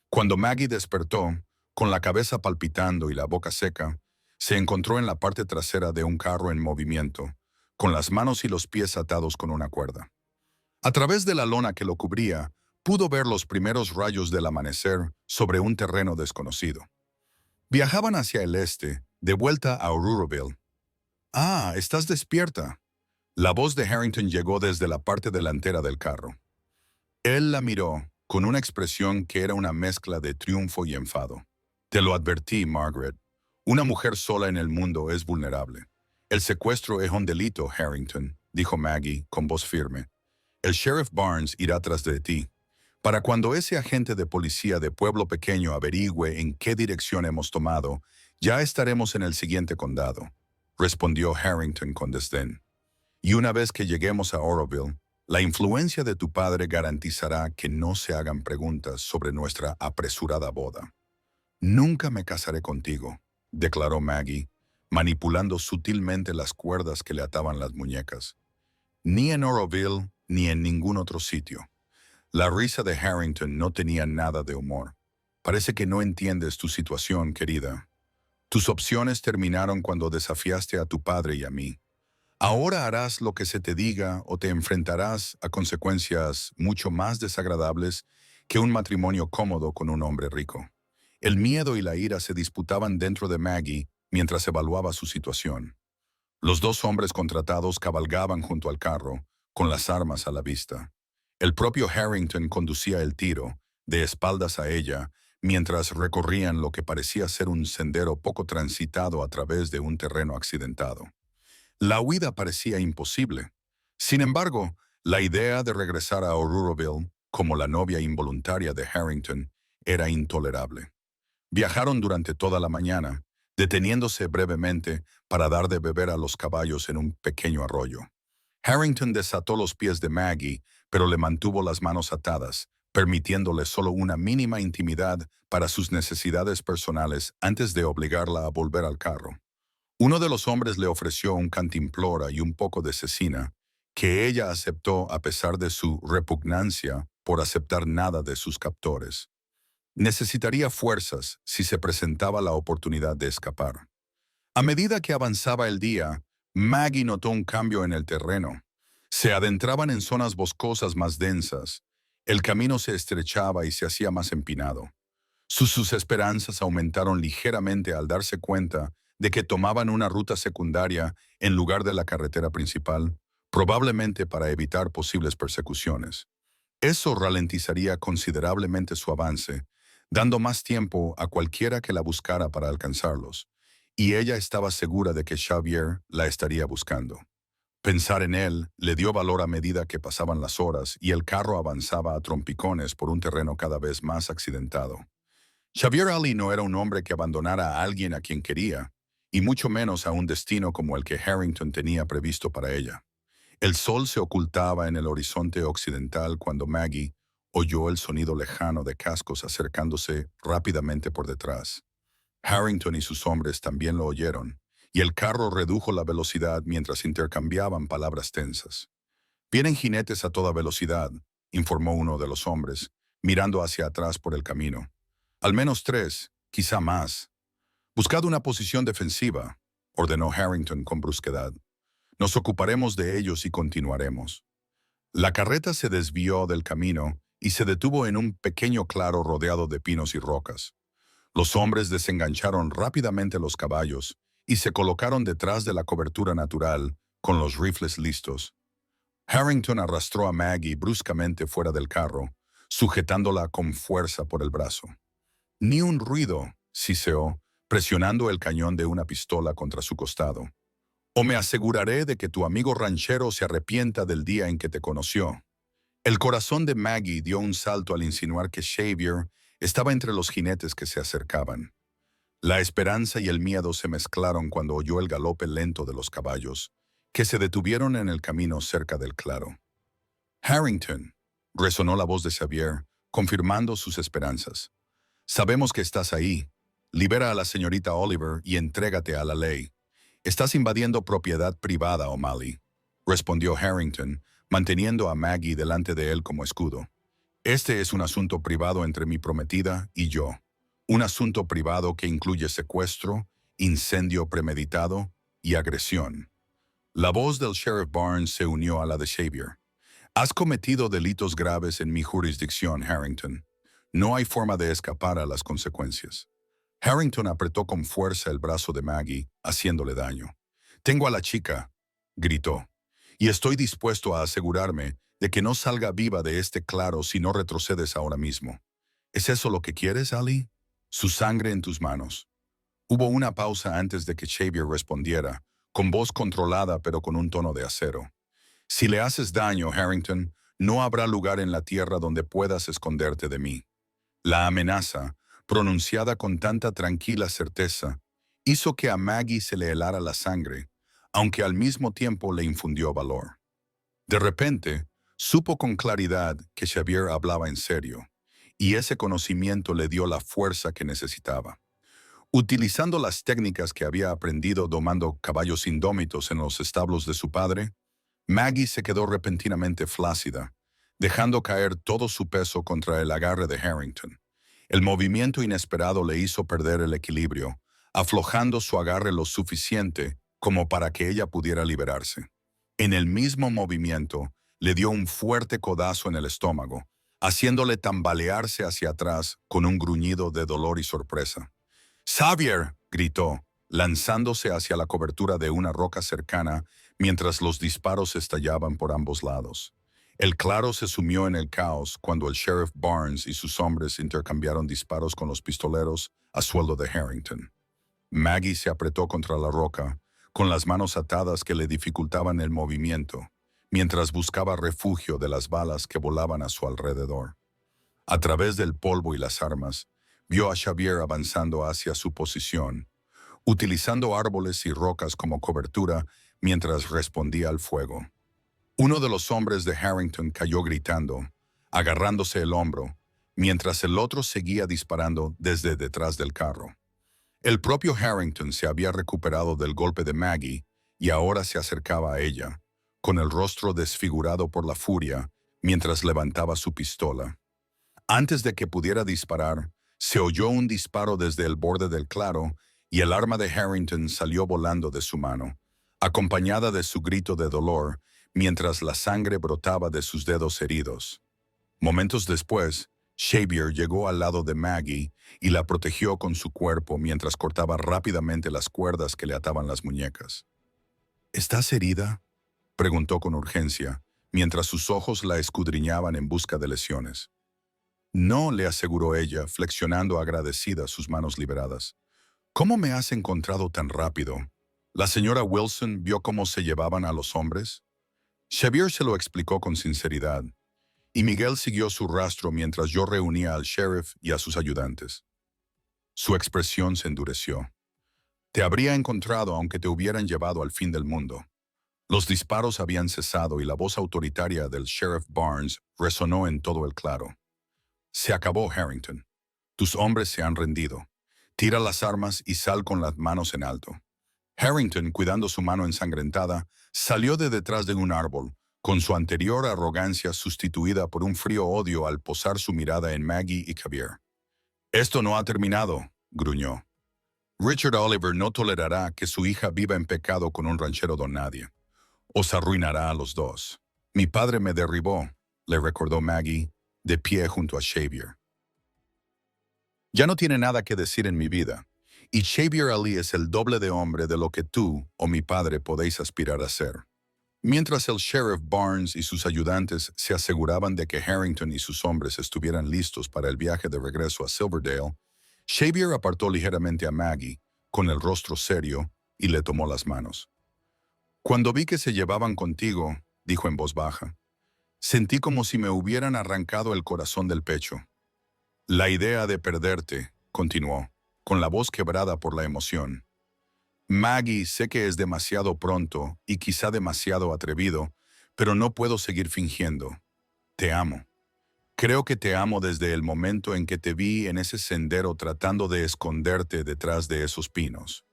Cuando Maggie despertó, con la cabeza palpitando y la boca seca, se encontró en la parte trasera de un carro en movimiento, con las manos y los pies atados con una cuerda. A través de la lona que lo cubría, pudo ver los primeros rayos del amanecer sobre un terreno desconocido. Viajaban hacia el este, de vuelta a Auroraville. «Ah, estás despierta». La voz de Harrington llegó desde la parte delantera del carro. Él la miró, con una expresión que era una mezcla de triunfo y enfado. «Te lo advertí, Margaret. Una mujer sola en el mundo es vulnerable. El secuestro es un delito, Harrington», dijo Maggie, con voz firme. «El sheriff Barnes irá tras de ti. Para cuando ese agente de policía de pueblo pequeño averigüe en qué dirección hemos tomado, ya estaremos en el siguiente condado», respondió Harrington con desdén. «Y una vez que lleguemos a Auroville, la influencia de tu padre garantizará que no se hagan preguntas sobre nuestra apresurada boda». «Nunca me casaré contigo», declaró Maggie, manipulando sutilmente las cuerdas que le ataban las muñecas. «Ni en Auroville ni en ningún otro sitio». La risa de Harrington no tenía nada de humor. «Parece que no entiendes tu situación, querida. Tus opciones terminaron cuando desafiaste a tu padre y a mí. Ahora harás lo que se te diga o te enfrentarás a consecuencias mucho más desagradables que un matrimonio cómodo con un hombre rico». El miedo y la ira se disputaban dentro de Maggie mientras evaluaba su situación. Los dos hombres contratados cabalgaban junto al carro, con las armas a la vista. El propio Harrington conducía el tiro, de espaldas a ella, mientras recorrían lo que parecía ser un sendero poco transitado a través de un terreno accidentado. La huida parecía imposible. Sin embargo, la idea de regresar a Auroraville, como la novia involuntaria de Harrington, era intolerable. Viajaron durante toda la mañana, deteniéndose brevemente para dar de beber a los caballos en un pequeño arroyo. Harrington desató los pies de Maggie, pero le mantuvo las manos atadas, permitiéndole solo una mínima intimidad para sus necesidades personales antes de obligarla a volver al carro. Uno de los hombres le ofreció un cantimplora y un poco de cecina, que ella aceptó a pesar de su repugnancia por aceptar nada de sus captores. Necesitaría fuerzas si se presentaba la oportunidad de escapar. A medida que avanzaba el día, Maggie notó un cambio en el terreno. Se adentraban en zonas boscosas más densas. El camino se estrechaba y se hacía más empinado. Sus esperanzas aumentaron ligeramente al darse cuenta de que tomaban una ruta secundaria en lugar de la carretera principal, probablemente para evitar posibles persecuciones. Eso ralentizaría considerablemente su avance, dando más tiempo a cualquiera que la buscara para alcanzarlos, y ella estaba segura de que Xavier la estaría buscando. Pensar en él le dio valor a medida que pasaban las horas y el carro avanzaba a trompicones por un terreno cada vez más accidentado. Xavier Ali no era un hombre que abandonara a alguien a quien quería, y mucho menos a un destino como el que Harrington tenía previsto para ella. El sol se ocultaba en el horizonte occidental cuando Maggie oyó el sonido lejano de cascos acercándose rápidamente por detrás. Harrington y sus hombres también lo oyeron, y el carro redujo la velocidad mientras intercambiaban palabras tensas. «Vienen jinetes a toda velocidad», informó uno de los hombres, mirando hacia atrás por el camino. «Al menos 3, quizá más». «Buscad una posición defensiva», ordenó Harrington con brusquedad. «Nos ocuparemos de ellos y continuaremos». La carreta se desvió del camino y se detuvo en un pequeño claro rodeado de pinos y rocas. Los hombres desengancharon rápidamente los caballos y se colocaron detrás de la cobertura natural, con los rifles listos. Harrington arrastró a Maggie bruscamente fuera del carro, sujetándola con fuerza por el brazo. Ni un ruido, siseó, presionando el cañón de una pistola contra su costado. O me aseguraré de que tu amigo ranchero se arrepienta del día en que te conoció. El corazón de Maggie dio un salto al insinuar que Xavier estaba entre los jinetes que se acercaban. La esperanza y el miedo se mezclaron cuando oyó el galope lento de los caballos, que se detuvieron en el camino cerca del claro. Harrington, resonó la voz de Xavier, confirmando sus esperanzas. Sabemos que estás ahí. Libera a la señorita Oliver y entrégate a la ley. Estás invadiendo propiedad privada, O'Malley, respondió Harrington, manteniendo a Maggie delante de él como escudo. Este es un asunto privado entre mi prometida y yo. Un asunto privado que incluye secuestro, incendio premeditado y agresión. La voz del Sheriff Barnes se unió a la de Xavier. Has cometido delitos graves en mi jurisdicción, Harrington. No hay forma de escapar a las consecuencias. Harrington apretó con fuerza el brazo de Maggie, haciéndole daño. Tengo a la chica, gritó, y estoy dispuesto a asegurarme de que no salga viva de este claro si no retrocedes ahora mismo. ¿Es eso lo que quieres, Ali? Su sangre en tus manos. Hubo una pausa antes de que Xavier respondiera, con voz controlada pero con un tono de acero. Si le haces daño, Harrington, no habrá lugar en la tierra donde puedas esconderte de mí. La amenaza, pronunciada con tanta tranquila certeza, hizo que a Maggie se le helara la sangre, aunque al mismo tiempo le infundió valor. De repente, supo con claridad que Xavier hablaba en serio, y ese conocimiento le dio la fuerza que necesitaba. Utilizando las técnicas que había aprendido domando caballos indómitos en los establos de su padre, Maggie se quedó repentinamente flácida, dejando caer todo su peso contra el agarre de Harrington. El movimiento inesperado le hizo perder el equilibrio, aflojando su agarre lo suficiente como para que ella pudiera liberarse. En el mismo movimiento, le dio un fuerte codazo en el estómago, haciéndole tambalearse hacia atrás con un gruñido de dolor y sorpresa. «¡Xavier!», gritó, lanzándose hacia la cobertura de una roca cercana mientras los disparos estallaban por ambos lados. El claro se sumió en el caos cuando el Sheriff Barnes y sus hombres intercambiaron disparos con los pistoleros a sueldo de Harrington. Maggie se apretó contra la roca, con las manos atadas que le dificultaban el movimiento, mientras buscaba refugio de las balas que volaban a su alrededor. A través del polvo y las armas, vio a Xavier avanzando hacia su posición, utilizando árboles y rocas como cobertura mientras respondía al fuego. Uno de los hombres de Harrington cayó gritando, agarrándose el hombro, mientras el otro seguía disparando desde detrás del carro. El propio Harrington se había recuperado del golpe de Maggie y ahora se acercaba a ella, con el rostro desfigurado por la furia, mientras levantaba su pistola. Antes de que pudiera disparar, se oyó un disparo desde el borde del claro y el arma de Harrington salió volando de su mano, acompañada de su grito de dolor, mientras la sangre brotaba de sus dedos heridos. Momentos después, Xavier llegó al lado de Maggie y la protegió con su cuerpo mientras cortaba rápidamente las cuerdas que le ataban las muñecas. «¿Estás herida?», preguntó con urgencia, mientras sus ojos la escudriñaban en busca de lesiones. «No», le aseguró ella, flexionando agradecida sus manos liberadas. «¿Cómo me has encontrado tan rápido?» ¿La señora Wilson vio cómo se llevaban a los hombres? Xavier se lo explicó con sinceridad, y Miguel siguió su rastro mientras yo reunía al sheriff y a sus ayudantes. Su expresión se endureció. «Te habría encontrado aunque te hubieran llevado al fin del mundo». Los disparos habían cesado y la voz autoritaria del Sheriff Barnes resonó en todo el claro. «Se acabó, Harrington. Tus hombres se han rendido. Tira las armas y sal con las manos en alto». Harrington, cuidando su mano ensangrentada, salió de detrás de un árbol, con su anterior arrogancia sustituida por un frío odio al posar su mirada en Maggie y Xavier. «Esto no ha terminado», gruñó. «Richard Oliver no tolerará que su hija viva en pecado con un ranchero don nadie. Os arruinará a los dos». Mi padre me derribó, le recordó Maggie, de pie junto a Xavier. Ya no tiene nada que decir en mi vida, y Xavier Ali es el doble de hombre de lo que tú o mi padre podéis aspirar a ser. Mientras el sheriff Barnes y sus ayudantes se aseguraban de que Harrington y sus hombres estuvieran listos para el viaje de regreso a Silverdale, Xavier apartó ligeramente a Maggie, con el rostro serio, y le tomó las manos. Cuando vi que se llevaban contigo, dijo en voz baja, sentí como si me hubieran arrancado el corazón del pecho. La idea de perderte, continuó, con la voz quebrada por la emoción. Maggie, sé que es demasiado pronto y quizá demasiado atrevido, pero no puedo seguir fingiendo. Te amo. Creo que te amo desde el momento en que te vi en ese sendero tratando de esconderte detrás de esos pinos.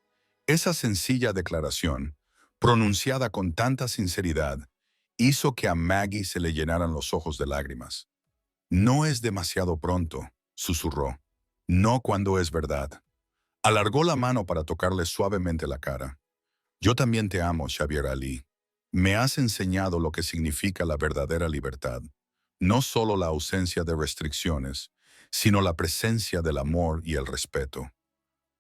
Esa sencilla declaración, pronunciada con tanta sinceridad, hizo que a Maggie se le llenaran los ojos de lágrimas. No es demasiado pronto, susurró. No cuando es verdad. Alargó la mano para tocarle suavemente la cara. Yo también te amo, Xavier Ali. Me has enseñado lo que significa la verdadera libertad. No solo la ausencia de restricciones, sino la presencia del amor y el respeto.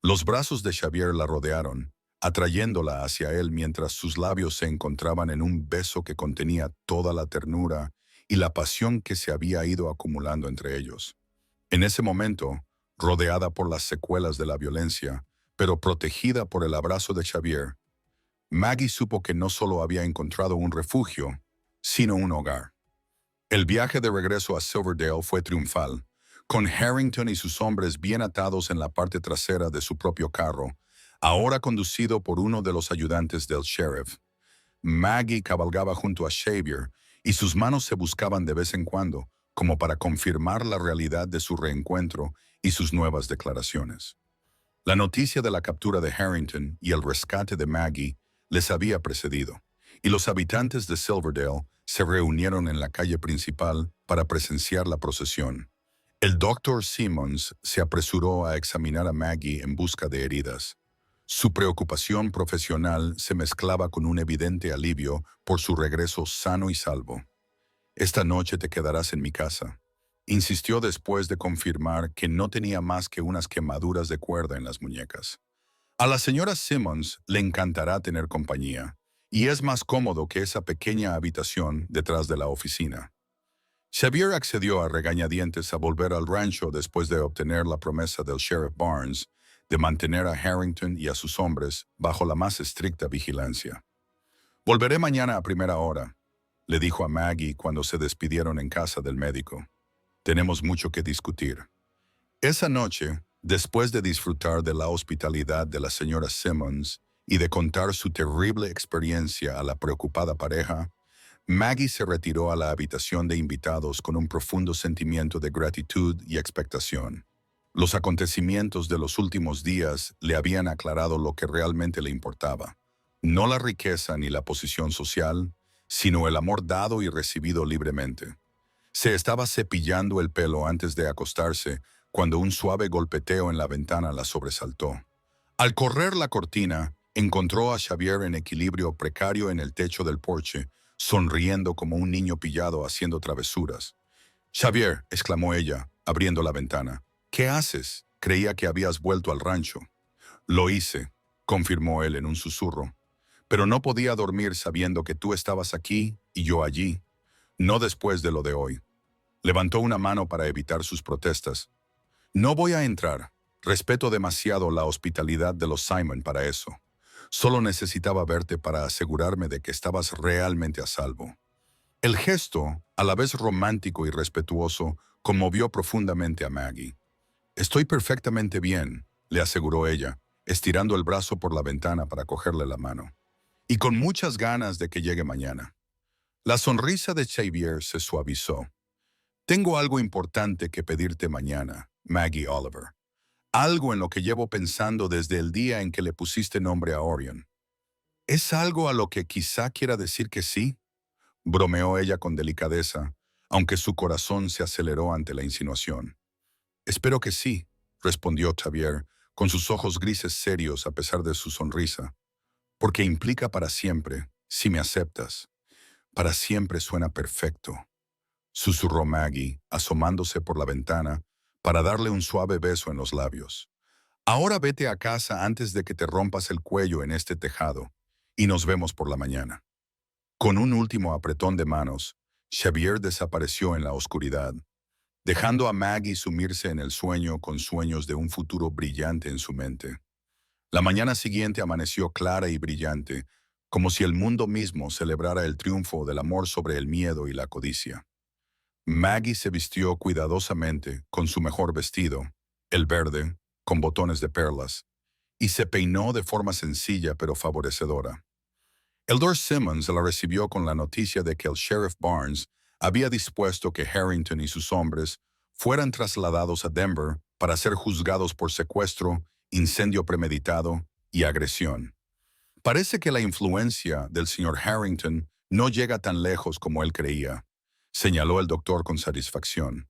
Los brazos de Xavier la rodearon, atrayéndola hacia él mientras sus labios se encontraban en un beso que contenía toda la ternura y la pasión que se había ido acumulando entre ellos. En ese momento, rodeada por las secuelas de la violencia, pero protegida por el abrazo de Xavier, Maggie supo que no solo había encontrado un refugio, sino un hogar. El viaje de regreso a Silverdale fue triunfal, con Harrington y sus hombres bien atados en la parte trasera de su propio carro, ahora conducido por uno de los ayudantes del sheriff. Maggie cabalgaba junto a Xavier y sus manos se buscaban de vez en cuando, como para confirmar la realidad de su reencuentro y sus nuevas declaraciones. La noticia de la captura de Harrington y el rescate de Maggie les había precedido, y los habitantes de Silverdale se reunieron en la calle principal para presenciar la procesión. El Dr. Simmons se apresuró a examinar a Maggie en busca de heridas. Su preocupación profesional se mezclaba con un evidente alivio por su regreso sano y salvo. Esta noche te quedarás en mi casa, insistió después de confirmar que no tenía más que unas quemaduras de cuerda en las muñecas. A la señora Simmons le encantará tener compañía, y es más cómodo que esa pequeña habitación detrás de la oficina. Xavier accedió a regañadientes a volver al rancho después de obtener la promesa del sheriff Barnes de mantener a Harrington y a sus hombres bajo la más estricta vigilancia. Volveré mañana a primera hora, le dijo a Maggie cuando se despidieron en casa del médico. Tenemos mucho que discutir. Esa noche, después de disfrutar de la hospitalidad de la señora Simmons y de contar su terrible experiencia a la preocupada pareja, Maggie se retiró a la habitación de invitados con un profundo sentimiento de gratitud y expectación. Los acontecimientos de los últimos días le habían aclarado lo que realmente le importaba. No la riqueza ni la posición social, sino el amor dado y recibido libremente. Se estaba cepillando el pelo antes de acostarse cuando un suave golpeteo en la ventana la sobresaltó. Al correr la cortina, encontró a Xavier en equilibrio precario en el techo del porche, sonriendo como un niño pillado haciendo travesuras. «Xavier», exclamó ella, abriendo la ventana. «¿Qué haces? Creía que habías vuelto al rancho». «Lo hice», confirmó él en un susurro. «Pero no podía dormir sabiendo que tú estabas aquí y yo allí. No después de lo de hoy». Levantó una mano para evitar sus protestas. «No voy a entrar. Respeto demasiado la hospitalidad de los Simon para eso. Solo necesitaba verte para asegurarme de que estabas realmente a salvo». El gesto, a la vez romántico y respetuoso, conmovió profundamente a Maggie. «Estoy perfectamente bien», le aseguró ella, estirando el brazo por la ventana para cogerle la mano. «Y con muchas ganas de que llegue mañana». La sonrisa de Xavier se suavizó. «Tengo algo importante que pedirte mañana, Maggie Oliver. Algo en lo que llevo pensando desde el día en que le pusiste nombre a Orion». «¿Es algo a lo que quizá quiera decir que sí?», bromeó ella con delicadeza, aunque su corazón se aceleró ante la insinuación. «Espero que sí», respondió Xavier, con sus ojos grises serios a pesar de su sonrisa, «porque implica para siempre, si me aceptas». Para siempre suena perfecto, susurró Maggie, asomándose por la ventana para darle un suave beso en los labios. Ahora vete a casa antes de que te rompas el cuello en este tejado, y nos vemos por la mañana. Con un último apretón de manos, Xavier desapareció en la oscuridad, dejando a Maggie sumirse en el sueño con sueños de un futuro brillante en su mente. La mañana siguiente amaneció clara y brillante, como si el mundo mismo celebrara el triunfo del amor sobre el miedo y la codicia. Maggie se vistió cuidadosamente con su mejor vestido, el verde, con botones de perlas, y se peinó de forma sencilla pero favorecedora. El Lord Simmons la recibió con la noticia de que el Sheriff Barnes había dispuesto que Harrington y sus hombres fueran trasladados a Denver para ser juzgados por secuestro, incendio premeditado y agresión. Parece que la influencia del señor Harrington no llega tan lejos como él creía, señaló el doctor con satisfacción.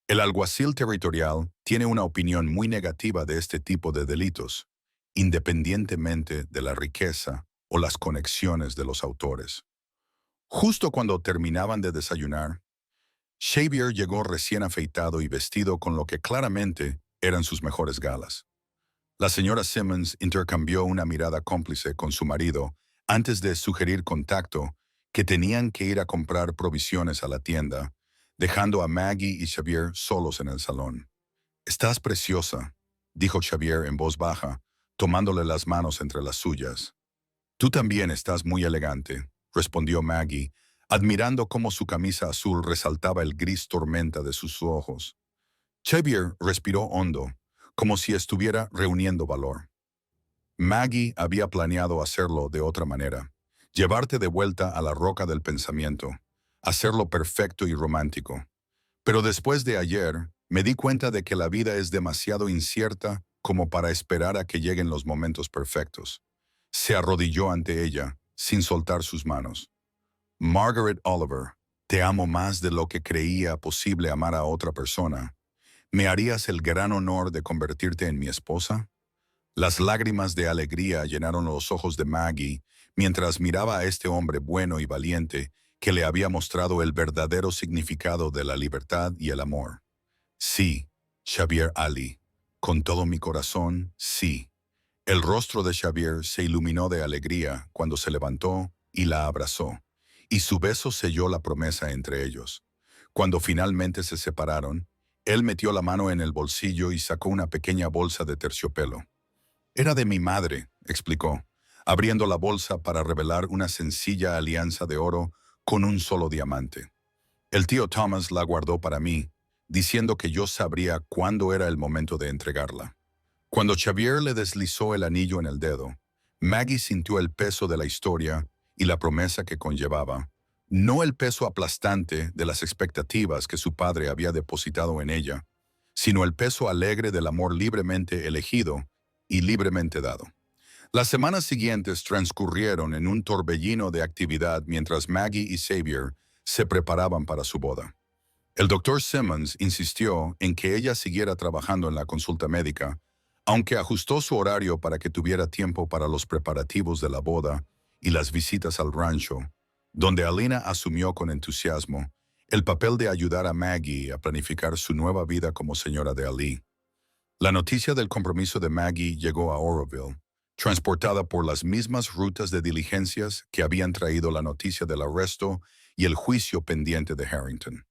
El alguacil territorial tiene una opinión muy negativa de este tipo de delitos, independientemente de la riqueza o las conexiones de los autores. Justo cuando terminaban de desayunar, Xavier llegó recién afeitado y vestido con lo que claramente eran sus mejores galas. La señora Simmons intercambió una mirada cómplice con su marido antes de sugerir contacto que tenían que ir a comprar provisiones a la tienda, dejando a Maggie y Xavier solos en el salón. «Estás preciosa», dijo Xavier en voz baja, tomándole las manos entre las suyas. «Tú también estás muy elegante», respondió Maggie, admirando cómo su camisa azul resaltaba el gris tormenta de sus ojos. Xavier respiró hondo, como si estuviera reuniendo valor. Maggie había planeado hacerlo de otra manera, llevarte de vuelta a la roca del pensamiento, hacerlo perfecto y romántico. Pero después de ayer, me di cuenta de que la vida es demasiado incierta como para esperar a que lleguen los momentos perfectos. Se arrodilló ante ella, sin soltar sus manos. «Margaret Oliver, te amo más de lo que creía posible amar a otra persona. ¿Me harías el gran honor de convertirte en mi esposa?» Las lágrimas de alegría llenaron los ojos de Maggie mientras miraba a este hombre bueno y valiente que le había mostrado el verdadero significado de la libertad y el amor. «Sí, Xavier Ali, con todo mi corazón, sí». El rostro de Xavier se iluminó de alegría cuando se levantó y la abrazó, y su beso selló la promesa entre ellos. Cuando finalmente se separaron, él metió la mano en el bolsillo y sacó una pequeña bolsa de terciopelo. «Era de mi madre», explicó, abriendo la bolsa para revelar una sencilla alianza de oro con un solo diamante. «El tío Thomas la guardó para mí, diciendo que yo sabría cuándo era el momento de entregarla». Cuando Xavier le deslizó el anillo en el dedo, Maggie sintió el peso de la historia y la promesa que conllevaba, no el peso aplastante de las expectativas que su padre había depositado en ella, sino el peso alegre del amor libremente elegido y libremente dado. Las semanas siguientes transcurrieron en un torbellino de actividad mientras Maggie y Xavier se preparaban para su boda. El doctor Simmons insistió en que ella siguiera trabajando en la consulta médica, aunque ajustó su horario para que tuviera tiempo para los preparativos de la boda y las visitas al rancho, donde Alina asumió con entusiasmo el papel de ayudar a Maggie a planificar su nueva vida como señora de Ali. La noticia del compromiso de Maggie llegó a Oroville, transportada por las mismas rutas de diligencias que habían traído la noticia del arresto y el juicio pendiente de Harrington.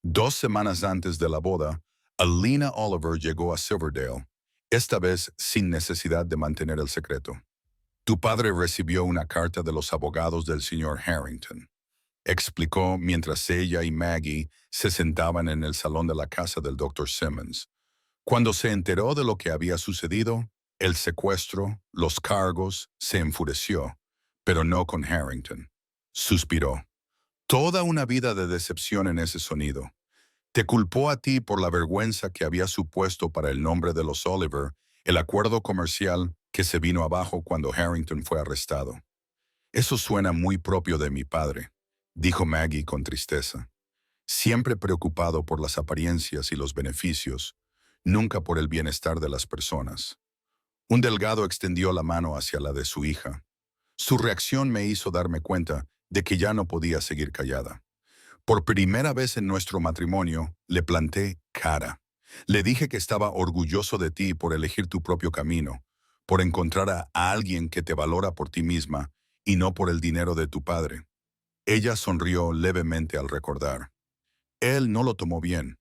2 semanas antes de la boda, Alina Oliver llegó a Silverdale, esta vez sin necesidad de mantener el secreto. «Tu padre recibió una carta de los abogados del señor Harrington», explicó mientras ella y Maggie se sentaban en el salón de la casa del Dr. Simmons. Cuando se enteró de lo que había sucedido, el secuestro, los cargos, se enfureció, pero no con Harrington. Suspiró. Toda una vida de decepción en ese sonido. Te culpó a ti por la vergüenza que había supuesto para el nombre de los Oliver el acuerdo comercial que se vino abajo cuando Harrington fue arrestado. «Eso suena muy propio de mi padre», dijo Maggie con tristeza. «Siempre preocupado por las apariencias y los beneficios, nunca por el bienestar de las personas». Un delgado extendió la mano hacia la de su hija. Su reacción me hizo darme cuenta de que ya no podía seguir callada. Por primera vez en nuestro matrimonio, le planté cara. Le dije que estaba orgulloso de ti por elegir tu propio camino, por encontrar a alguien que te valora por ti misma y no por el dinero de tu padre. Ella sonrió levemente al recordar. Él no lo tomó bien.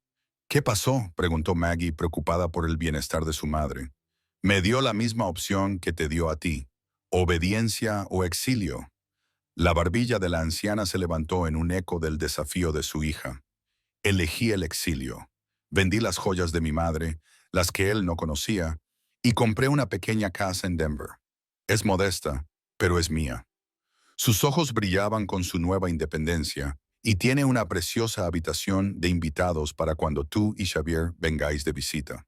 ¿Qué pasó?, preguntó Maggie, preocupada por el bienestar de su madre. Me dio la misma opción que te dio a ti: obediencia o exilio. La barbilla de la anciana se levantó en un eco del desafío de su hija. Elegí el exilio. Vendí las joyas de mi madre, las que él no conocía, y compré una pequeña casa en Denver. Es modesta, pero es mía. Sus ojos brillaban con su nueva independencia, y tiene una preciosa habitación de invitados para cuando tú y Xavier vengáis de visita.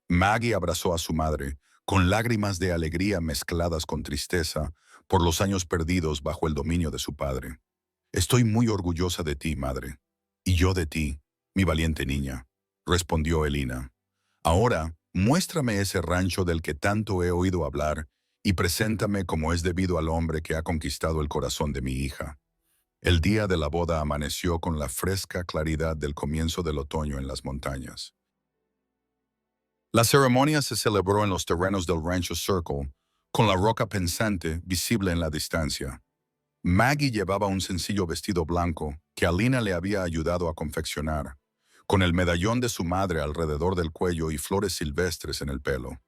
Maggie abrazó a su madre, con lágrimas de alegría mezcladas con tristeza por los años perdidos bajo el dominio de su padre. Estoy muy orgullosa de ti, madre. Y yo de ti, mi valiente niña, respondió Elina. Ahora, muéstrame ese rancho del que tanto he oído hablar y preséntame como es debido al hombre que ha conquistado el corazón de mi hija. El día de la boda amaneció con la fresca claridad del comienzo del otoño en las montañas. La ceremonia se celebró en los terrenos del Rancho Circle, con la roca pensante visible en la distancia. Maggie llevaba un sencillo vestido blanco que Alina le había ayudado a confeccionar, con el medallón de su madre alrededor del cuello y flores silvestres en el pelo.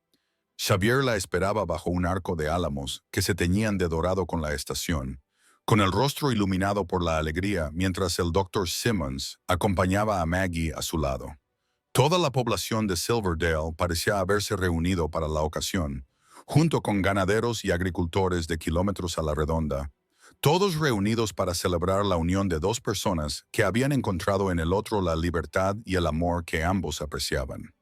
Xavier la esperaba bajo un arco de álamos que se teñían de dorado con la estación, con el rostro iluminado por la alegría mientras el Dr. Simmons acompañaba a Maggie a su lado. Toda la población de Silverdale parecía haberse reunido para la ocasión, junto con ganaderos y agricultores de kilómetros a la redonda, todos reunidos para celebrar la unión de dos personas que habían encontrado en el otro la libertad y el amor que ambos apreciaban.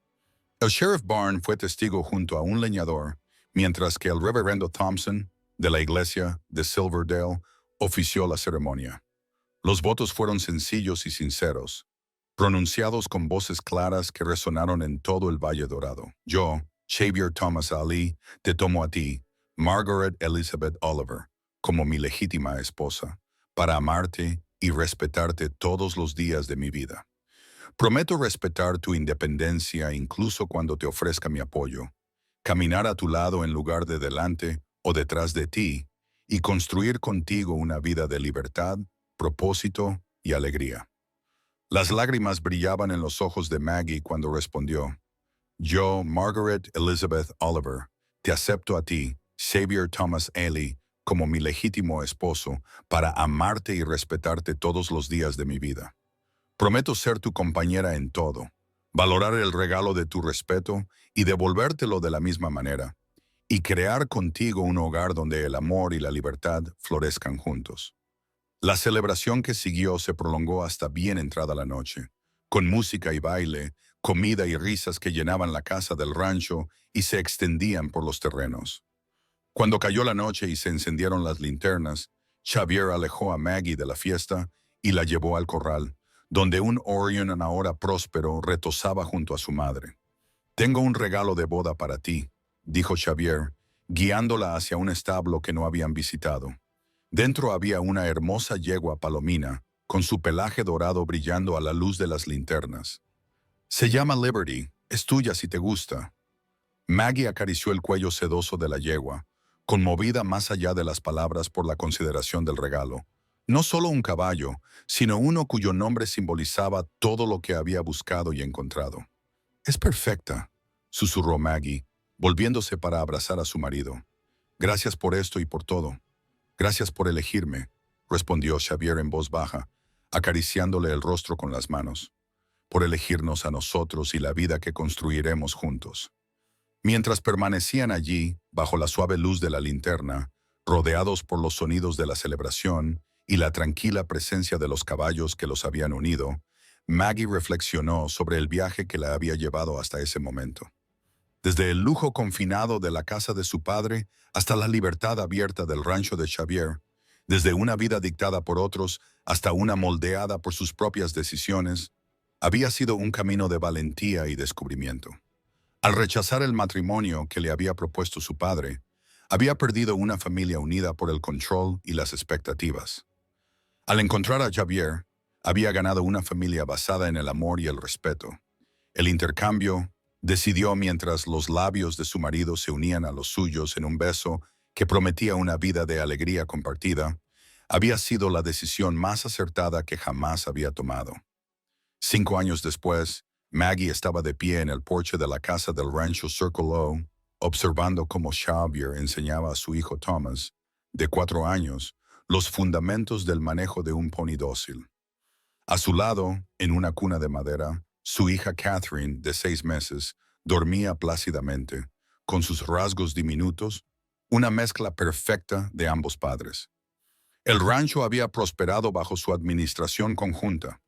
El sheriff Barn fue testigo junto a un leñador, mientras que el reverendo Thompson, de la iglesia de Silverdale, ofició la ceremonia. Los votos fueron sencillos y sinceros, pronunciados con voces claras que resonaron en todo el Valle Dorado. Yo, Xavier Thomas Ali, te tomo a ti, Margaret Elizabeth Oliver, como mi legítima esposa, para amarte y respetarte todos los días de mi vida. Prometo respetar tu independencia incluso cuando te ofrezca mi apoyo, caminar a tu lado en lugar de delante o detrás de ti, y construir contigo una vida de libertad, propósito y alegría. Las lágrimas brillaban en los ojos de Maggie cuando respondió: Yo, Margaret Elizabeth Oliver, te acepto a ti, Xavier Thomas Ely, como mi legítimo esposo, para amarte y respetarte todos los días de mi vida. Prometo ser tu compañera en todo, valorar el regalo de tu respeto y devolvértelo de la misma manera, y crear contigo un hogar donde el amor y la libertad florezcan juntos. La celebración que siguió se prolongó hasta bien entrada la noche, con música y baile, comida y risas que llenaban la casa del rancho y se extendían por los terrenos. Cuando cayó la noche y se encendieron las linternas, Xavier alejó a Maggie de la fiesta y la llevó al corral, donde un Orion ahora próspero retozaba junto a su madre. Tengo un regalo de boda para ti, dijo Xavier, guiándola hacia un establo que no habían visitado. Dentro había una hermosa yegua palomina, con su pelaje dorado brillando a la luz de las linternas. Se llama Liberty, es tuya si te gusta. Maggie acarició el cuello sedoso de la yegua, conmovida más allá de las palabras por la consideración del regalo. No solo un caballo, sino uno cuyo nombre simbolizaba todo lo que había buscado y encontrado. Es perfecta, susurró Maggie, volviéndose para abrazar a su marido. Gracias por esto y por todo. Gracias por elegirme, respondió Xavier en voz baja, acariciándole el rostro con las manos. Por elegirnos a nosotros y la vida que construiremos juntos. Mientras permanecían allí, bajo la suave luz de la linterna, rodeados por los sonidos de la celebración y la tranquila presencia de los caballos que los habían unido, Maggie reflexionó sobre el viaje que la había llevado hasta ese momento. Desde el lujo confinado de la casa de su padre hasta la libertad abierta del rancho de Xavier, desde una vida dictada por otros hasta una moldeada por sus propias decisiones, había sido un camino de valentía y descubrimiento. Al rechazar el matrimonio que le había propuesto su padre, había perdido una familia unida por el control y las expectativas. Al encontrar a Xavier, había ganado una familia basada en el amor y el respeto. El intercambio decidió mientras los labios de su marido se unían a los suyos en un beso que prometía una vida de alegría compartida, había sido la decisión más acertada que jamás había tomado. 5 años después, Maggie estaba de pie en el porche de la casa del rancho Circle O, observando cómo Xavier enseñaba a su hijo Thomas, de 4 años, los fundamentos del manejo de un pony dócil. A su lado, en una cuna de madera, su hija Catherine, de 6 meses, dormía plácidamente, con sus rasgos diminutos, una mezcla perfecta de ambos padres. El rancho había prosperado bajo su administración conjunta.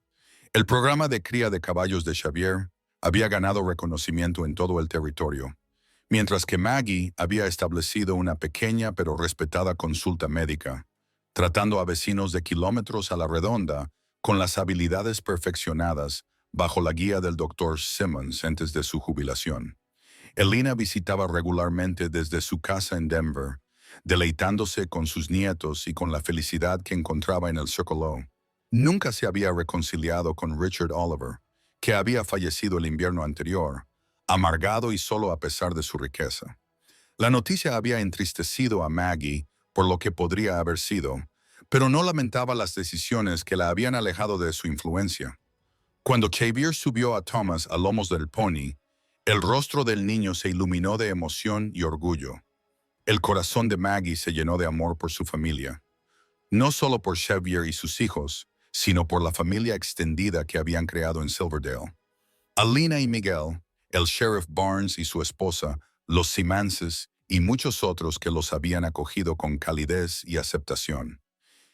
El programa de cría de caballos de Xavier había ganado reconocimiento en todo el territorio, mientras que Maggie había establecido una pequeña pero respetada consulta médica, tratando a vecinos de kilómetros a la redonda con las habilidades perfeccionadas bajo la guía del Dr. Simmons antes de su jubilación. Elena visitaba regularmente desde su casa en Denver, deleitándose con sus nietos y con la felicidad que encontraba en el Circle O. Nunca se había reconciliado con Richard Oliver, que había fallecido el invierno anterior, amargado y solo a pesar de su riqueza. La noticia había entristecido a Maggie por lo que podría haber sido, pero no lamentaba las decisiones que la habían alejado de su influencia. Cuando Xavier subió a Thomas a lomos del pony, el rostro del niño se iluminó de emoción y orgullo. El corazón de Maggie se llenó de amor por su familia, no solo por Xavier y sus hijos, sino por la familia extendida que habían creado en Silverdale. Alina y Miguel, el sheriff Barnes y su esposa, los Simances y muchos otros que los habían acogido con calidez y aceptación.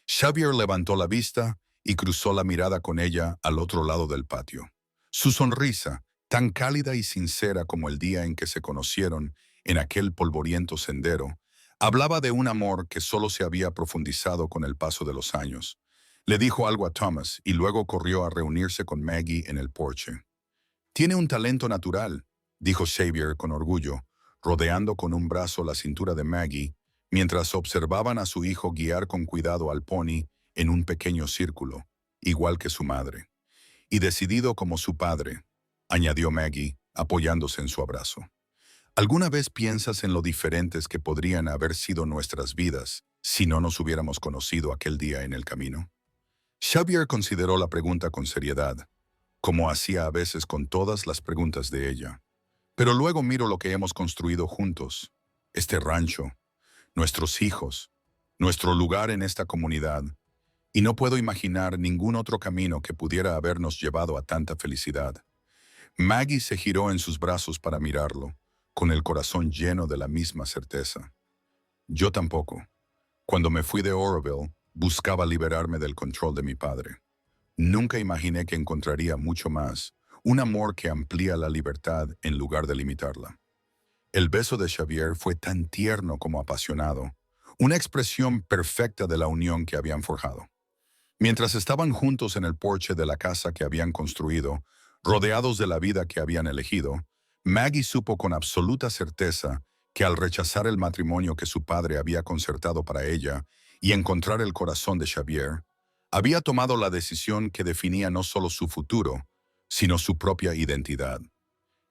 Xavier levantó la vista y cruzó la mirada con ella al otro lado del patio. Su sonrisa, tan cálida y sincera como el día en que se conocieron en aquel polvoriento sendero, hablaba de un amor que solo se había profundizado con el paso de los años. Le dijo algo a Thomas y luego corrió a reunirse con Maggie en el porche. «Tiene un talento natural», dijo Xavier con orgullo, rodeando con un brazo la cintura de Maggie, mientras observaban a su hijo guiar con cuidado al pony en un pequeño círculo, igual que su madre. «Y decidido como su padre», añadió Maggie, apoyándose en su abrazo. ¿Alguna vez piensas en lo diferentes que podrían haber sido nuestras vidas si no nos hubiéramos conocido aquel día en el camino? Xavier consideró la pregunta con seriedad, como hacía a veces con todas las preguntas de ella. Pero luego miro lo que hemos construido juntos, este rancho, nuestros hijos, nuestro lugar en esta comunidad, y no puedo imaginar ningún otro camino que pudiera habernos llevado a tanta felicidad. Maggie se giró en sus brazos para mirarlo, con el corazón lleno de la misma certeza. Yo tampoco. Cuando me fui de Oroville, buscaba liberarme del control de mi padre. Nunca imaginé que encontraría mucho más, un amor que amplía la libertad en lugar de limitarla. El beso de Xavier fue tan tierno como apasionado, una expresión perfecta de la unión que habían forjado. Mientras estaban juntos en el porche de la casa que habían construido, rodeados de la vida que habían elegido, Maggie supo con absoluta certeza que al rechazar el matrimonio que su padre había concertado para ella y encontrar el corazón de Xavier, había tomado la decisión que definía no solo su futuro, sino su propia identidad.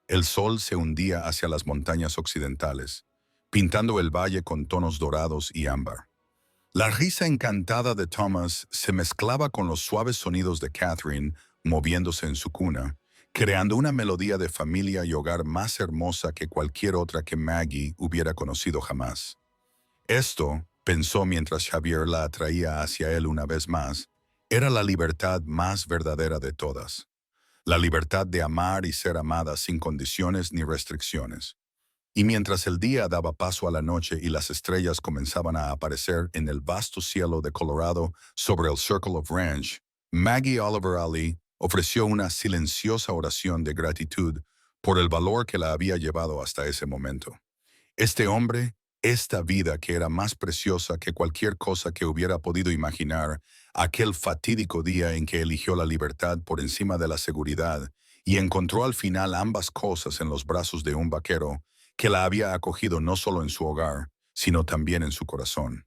El sol se hundía hacia las montañas occidentales, pintando el valle con tonos dorados y ámbar. La risa encantada de Thomas se mezclaba con los suaves sonidos de Catherine moviéndose en su cuna, creando una melodía de familia y hogar más hermosa que cualquier otra que Maggie hubiera conocido jamás. Esto, pensó mientras Xavier la atraía hacia él una vez más, era la libertad más verdadera de todas. La libertad de amar y ser amada sin condiciones ni restricciones. Y mientras el día daba paso a la noche y las estrellas comenzaban a aparecer en el vasto cielo de Colorado sobre el Circle of Ranch, Maggie Oliver Ali ofreció una silenciosa oración de gratitud por el valor que la había llevado hasta ese momento. Este hombre, esta vida que era más preciosa que cualquier cosa que hubiera podido imaginar, aquel fatídico día en que eligió la libertad por encima de la seguridad y encontró al final ambas cosas en los brazos de un vaquero que la había acogido no solo en su hogar, sino también en su corazón.